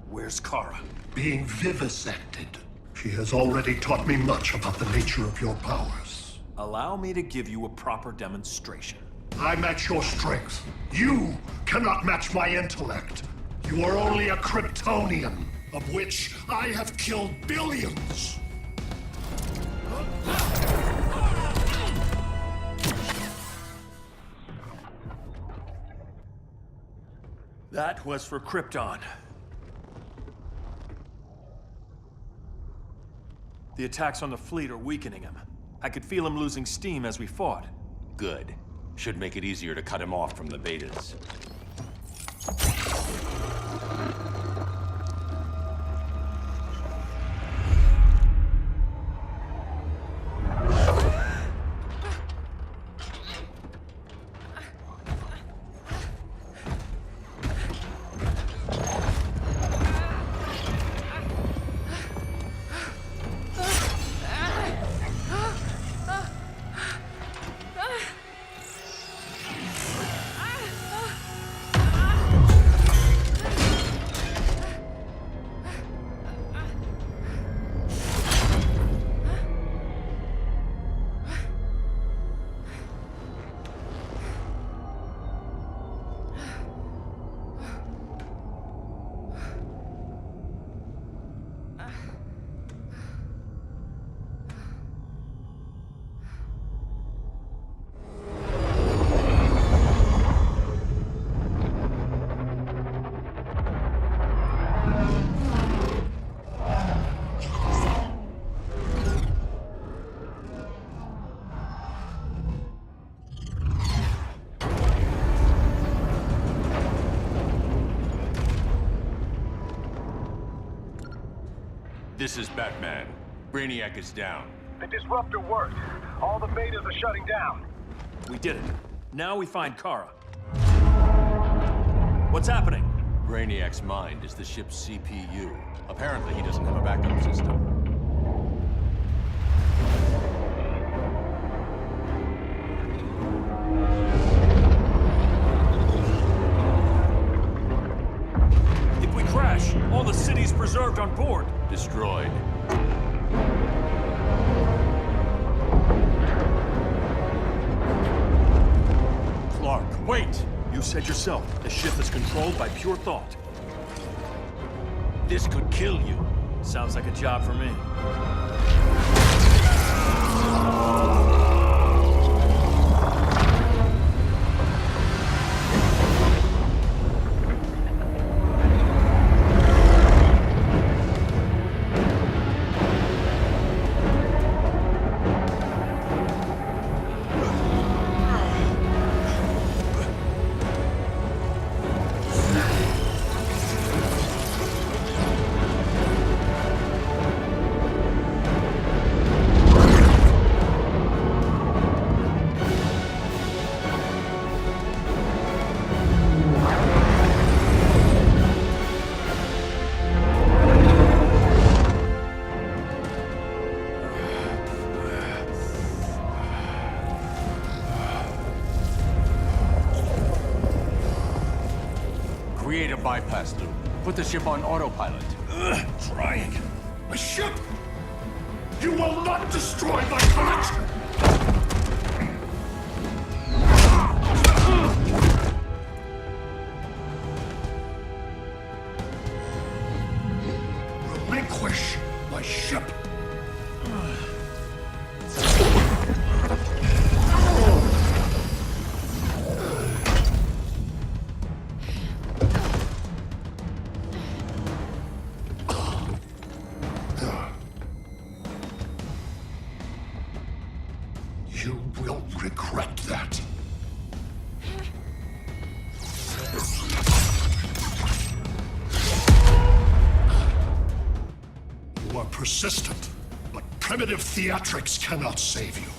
Where's Kara? Being vivisected. She has already taught me much about the nature of your powers. Allow me to give you a proper demonstration. I match your strength. You cannot match my intellect. You are only a Kryptonian, of which I have killed billions. That was for Krypton. The attacks on the fleet are weakening him. I could feel him losing steam as we fought. Good. Should make it easier to cut him off from the betas. This is Batman. Brainiac is down. The disruptor worked. All the betas are shutting down. We did it. Now we find Kara. What's happening? Brainiac's mind is the ship's CPU. Apparently he doesn't have a backup system. If we crash, all the city's preserved on board. Destroyed. Clark, wait! You said yourself, the ship is controlled by pure thought. This could kill you. Sounds like a job for me. Create a bypass loop. Put the ship on autopilot. Trying. My ship! You will not destroy my collection! Relinquish my ship! You will regret that. You are persistent, but primitive theatrics cannot save you.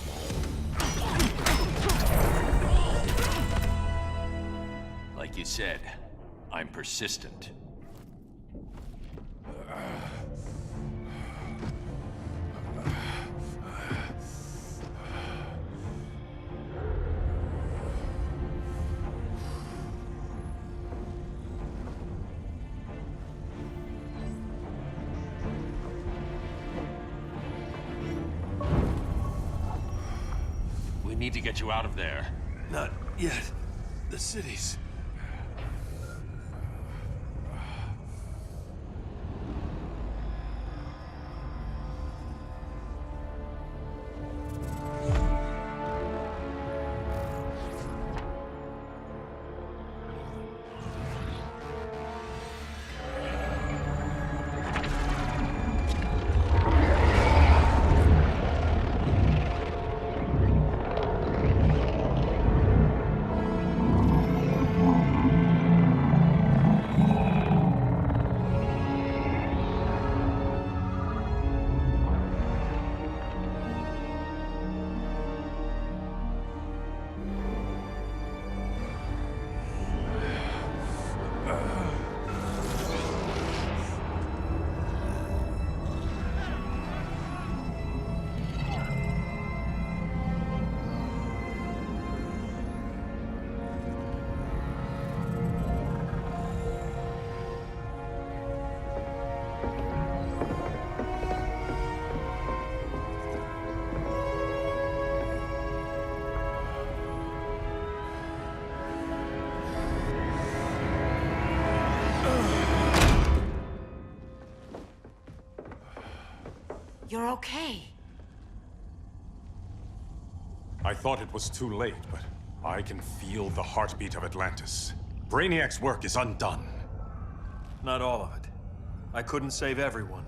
Like you said, I'm persistent. We need to get you out of there. Not yet. The cities. You're okay. I thought it was too late, but I can feel the heartbeat of Atlantis. Brainiac's work is undone. Not all of it. I couldn't save everyone.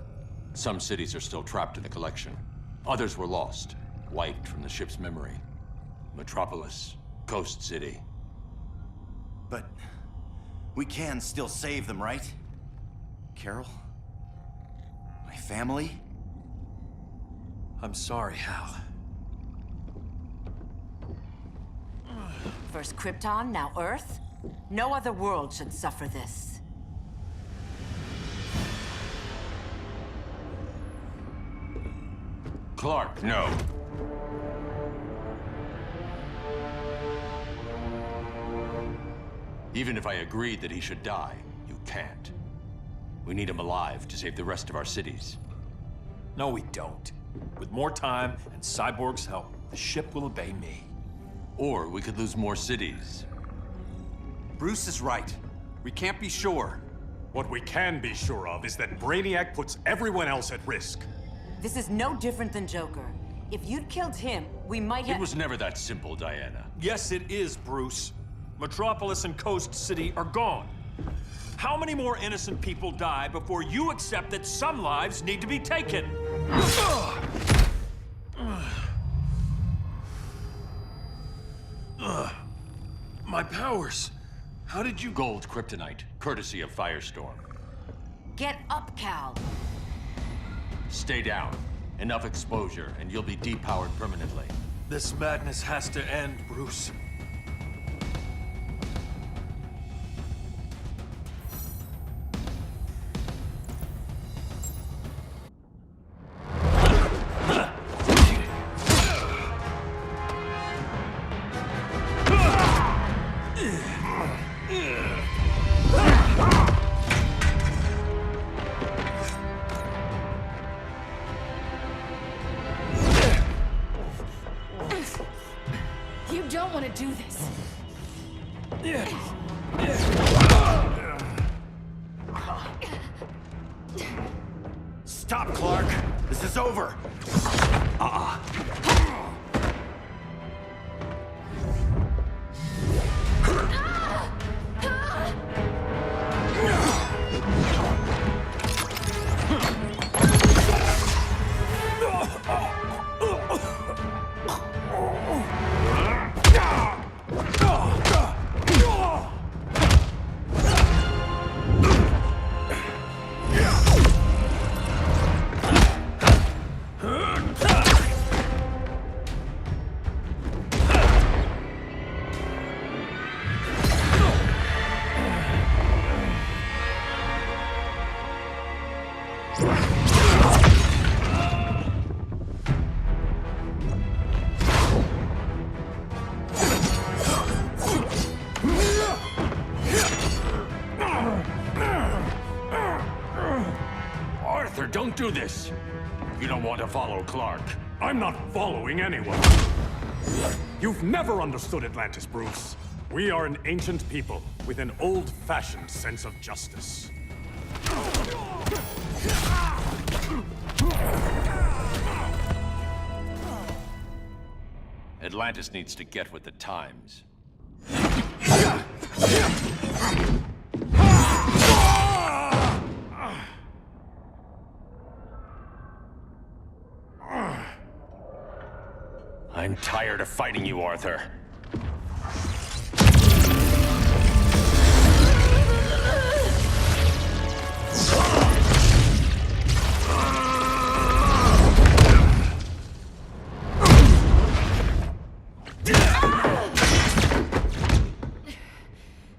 Some cities are still trapped in the collection. Others were lost, wiped from the ship's memory. Metropolis, Coast City. But we can still save them, right? Carol? My family? I'm sorry, Hal. First Krypton, now Earth? No other world should suffer this. Clark, no. Even if I agreed that he should die, you can't. We need him alive to save the rest of our cities. No, we don't. With more time and Cyborg's help, the ship will obey me. Or we could lose more cities. Bruce is right. We can't be sure. What we can be sure of is that Brainiac puts everyone else at risk. This is no different than Joker. If you'd killed him, we might have— It was never that simple, Diana. Yes, it is, Bruce. Metropolis and Coast City are gone. How many more innocent people die before you accept that some lives need to be taken? My powers. How did you— Gold kryptonite, courtesy of Firestorm. Get up, Cal. Stay down. Enough exposure, and you'll be depowered permanently. This madness has to end, Bruce. do this. Stop, Clark! This is over! Arthur, don't do this! You don't want to follow Clark. I'm not following anyone. You've never understood Atlantis, Bruce. We are an ancient people with an old-fashioned sense of justice. Atlantis needs to get with the times. I'm tired of fighting you, Arthur.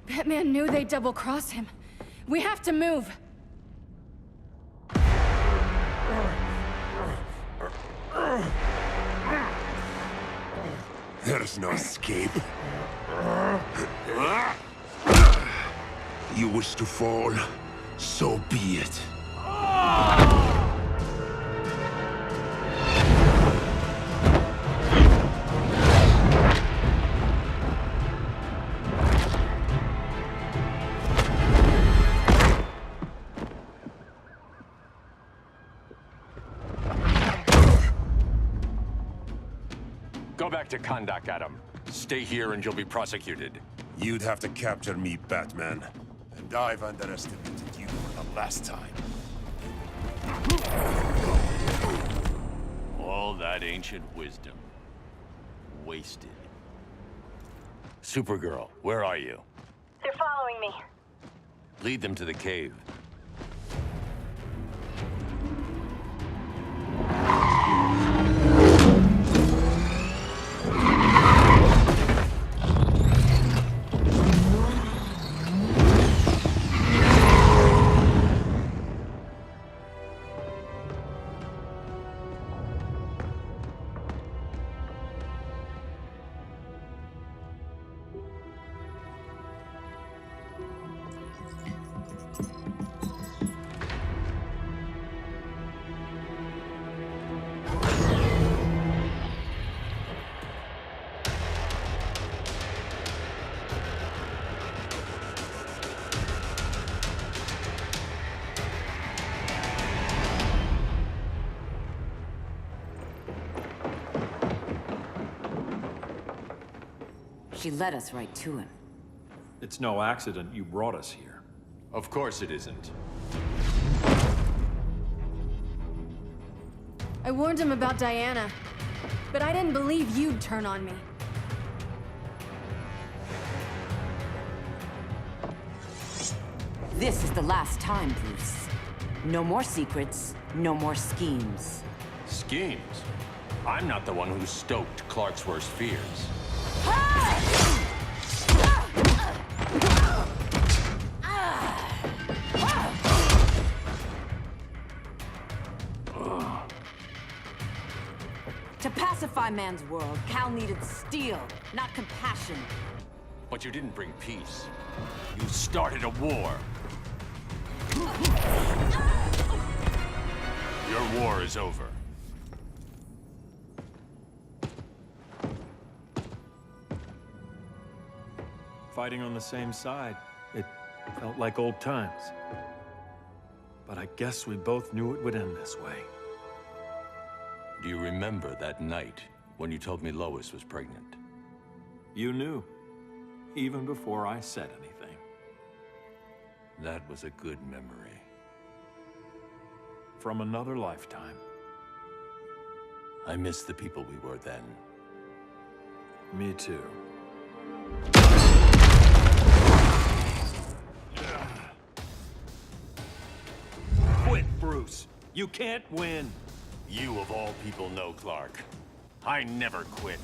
Batman knew they'd double-cross him. We have to move. There's no escape. You wish to fall, so be it. Go back to Kahndaq, Adam. Stay here and you'll be prosecuted. You'd have to capture me, Batman. And I've underestimated you for the last time. All that ancient wisdom. Wasted. Supergirl, where are you? They're following me. Lead them to the cave. She led us right to him. It's no accident you brought us here. Of course it isn't. I warned him about Diana, but I didn't believe you'd turn on me. This is the last time, Bruce. No more secrets, no more schemes. Schemes? I'm not the one who stoked Clark's worst fears. To pacify man's world, Cal needed steel, not compassion. But you didn't bring peace. You started a war. Your war is over. fighting on the same side. It felt like old times. But I guess we both knew it would end this way. Do you remember that night when you told me Lois was pregnant? You knew, even before I said anything. That was a good memory. From another lifetime. I miss the people we were then. Me too. Quit, Bruce. You can't win. You of all people know, Clark. I never quit.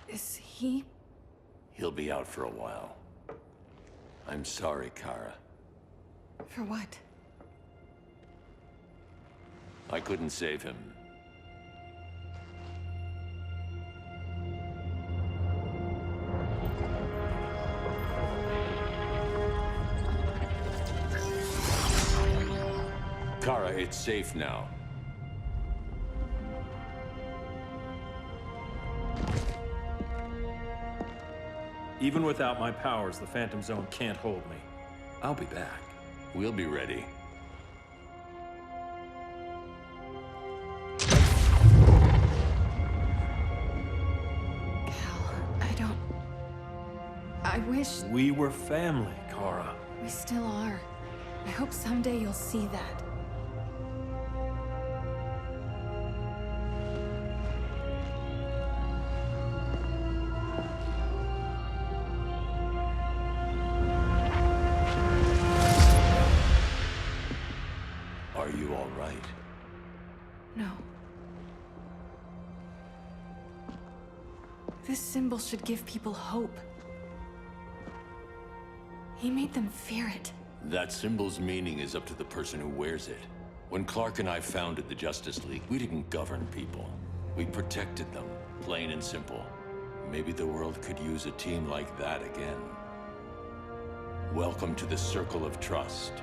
Is he? He'll be out for a while. I'm sorry, Kara. For what? I couldn't save him. Kara, it's safe now. Even without my powers, the Phantom Zone can't hold me. I'll be back. We'll be ready. I wish... We were family, Kara. We still are. I hope someday you'll see that. Are you all right? No. This symbol should give people hope. He made them fear it. That symbol's meaning is up to the person who wears it. When Clark and I founded the Justice League, we didn't govern people. We protected them, plain and simple. Maybe the world could use a team like that again. Welcome to the Circle of Trust.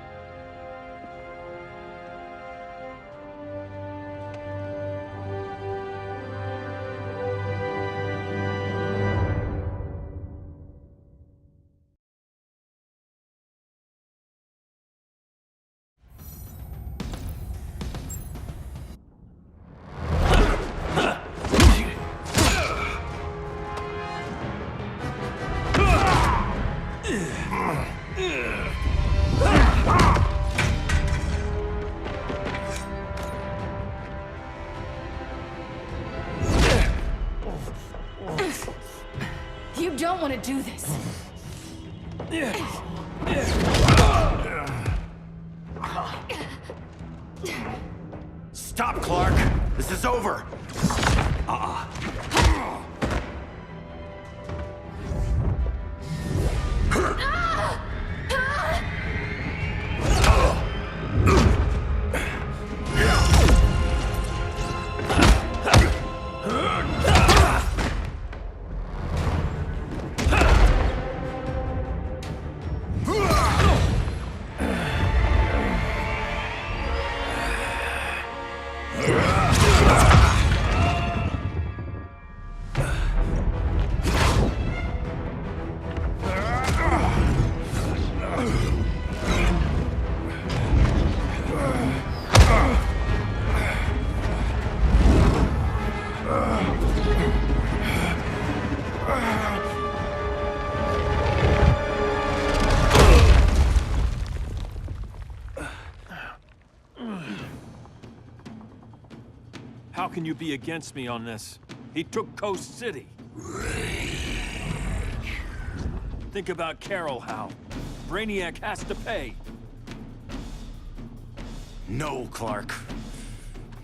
You don't want to do this. Stop, Clark! This is over! How can you be against me on this? He took Coast City. Think about Carol, Hal. Brainiac has to pay. No, Clark.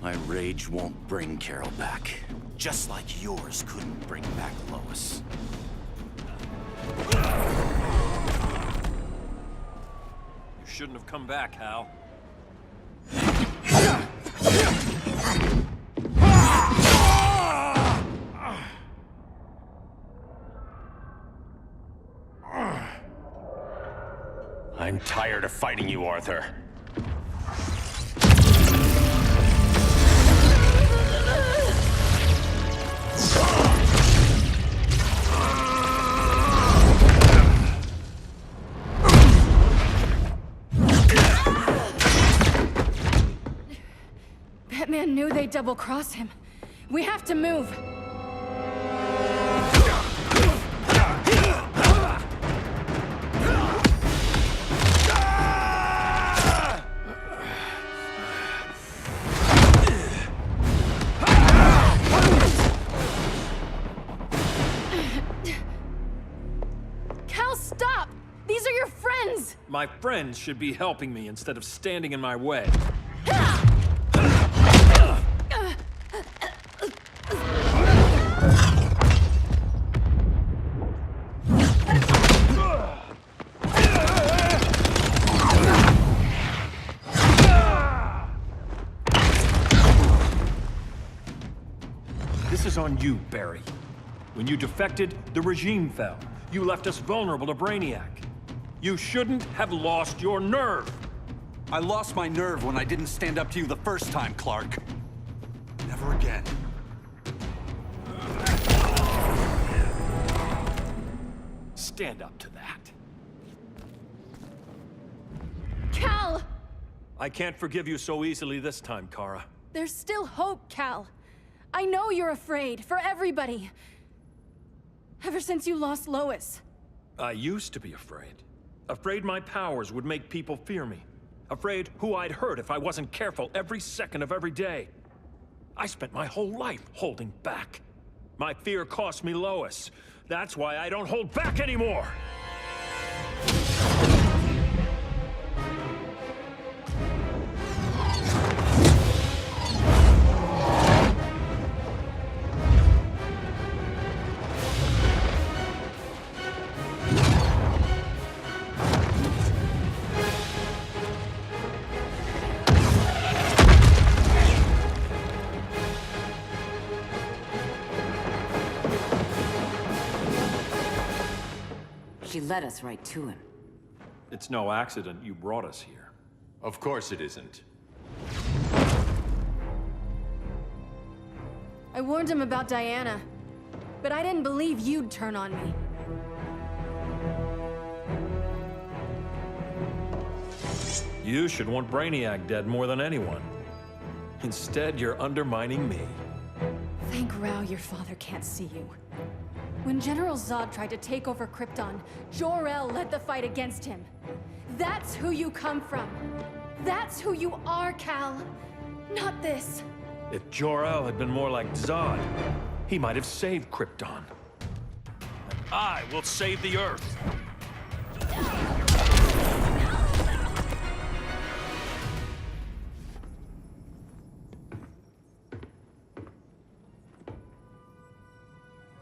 My rage won't bring Carol back. Just like yours couldn't bring back Lois. You shouldn't have come back, Hal. I'm tired of fighting you, Arthur. Batman knew they'd double-cross him. We have to move. Cal, stop! These are your friends! My friends should be helping me instead of standing in my way. This is on you, Barry. When you defected, the regime fell. You left us vulnerable to Brainiac. You shouldn't have lost your nerve. I lost my nerve when I didn't stand up to you the first time, Clark. Never again. Stand up to that. Cal! I can't forgive you so easily this time, Kara. There's still hope, Cal. I know you're afraid, for everybody. Ever since you lost Lois. I used to be afraid. Afraid my powers would make people fear me. Afraid who I'd hurt if I wasn't careful every second of every day. I spent my whole life holding back. My fear cost me Lois. That's why I don't hold back anymore! She led us right to him. It's no accident you brought us here. Of course it isn't. I warned him about Diana, but I didn't believe you'd turn on me. You should want Brainiac dead more than anyone. Instead, you're undermining me. Thank Rao your father can't see you. When General Zod tried to take over Krypton, Jor-El led the fight against him. That's who you come from. That's who you are, Cal. Not this. If Jor-El had been more like Zod, he might have saved Krypton. And I will save the Earth.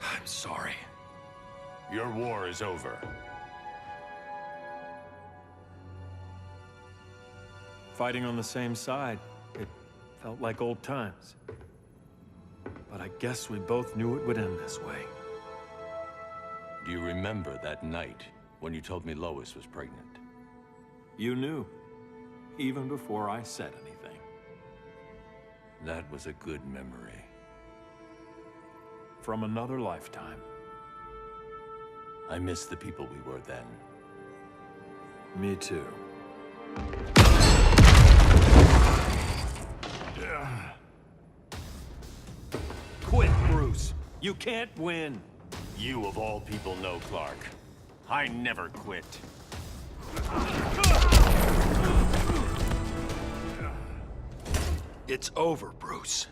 I'm sorry. Your war is over. Fighting on the same side, it felt like old times. But I guess we both knew it would end this way. Do you remember that night when you told me Lois was pregnant? You knew, even before I said anything. That was a good memory. From another lifetime. I miss the people we were then. Me too. Quit, Bruce. You can't win. You of all people know, Clark. I never quit. It's over, Bruce.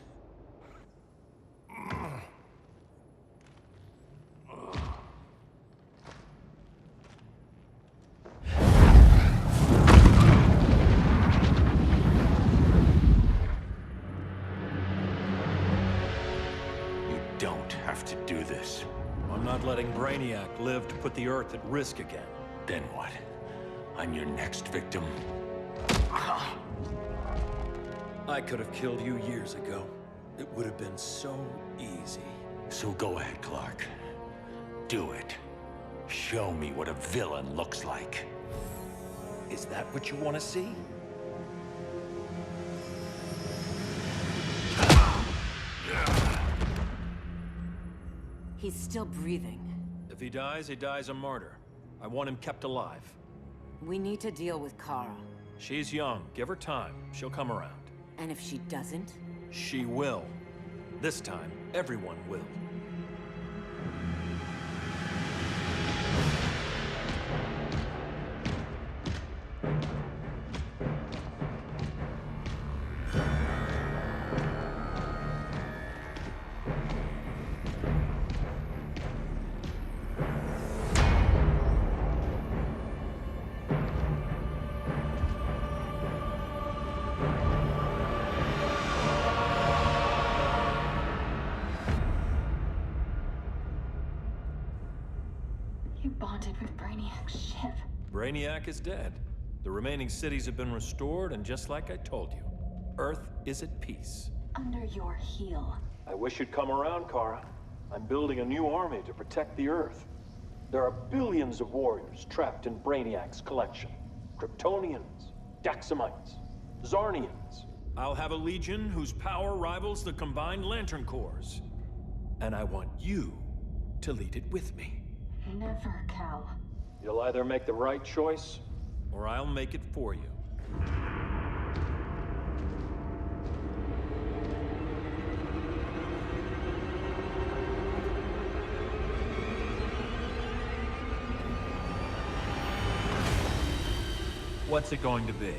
not letting Brainiac live to put the Earth at risk again. Then what? I'm your next victim? I could have killed you years ago. It would have been so easy. So go ahead, Clark. Do it. Show me what a villain looks like. Is that what you want to see? He's still breathing. If he dies a martyr. I want him kept alive. We need to deal with Kara. She's young. Give her time. She'll come around. And if she doesn't? She will. This time, everyone will. You bonded with Brainiac's ship. Brainiac is dead. The remaining cities have been restored, and just like I told you, Earth is at peace. Under your heel. I wish you'd come around, Kara. I'm building a new army to protect the Earth. There are billions of warriors trapped in Brainiac's collection. Kryptonians, Daxamites, Zarnians. I'll have a legion whose power rivals the combined Lantern Corps. And I want you to lead it with me. Never, Cal. You'll either make the right choice, or I'll make it for you. What's it going to be?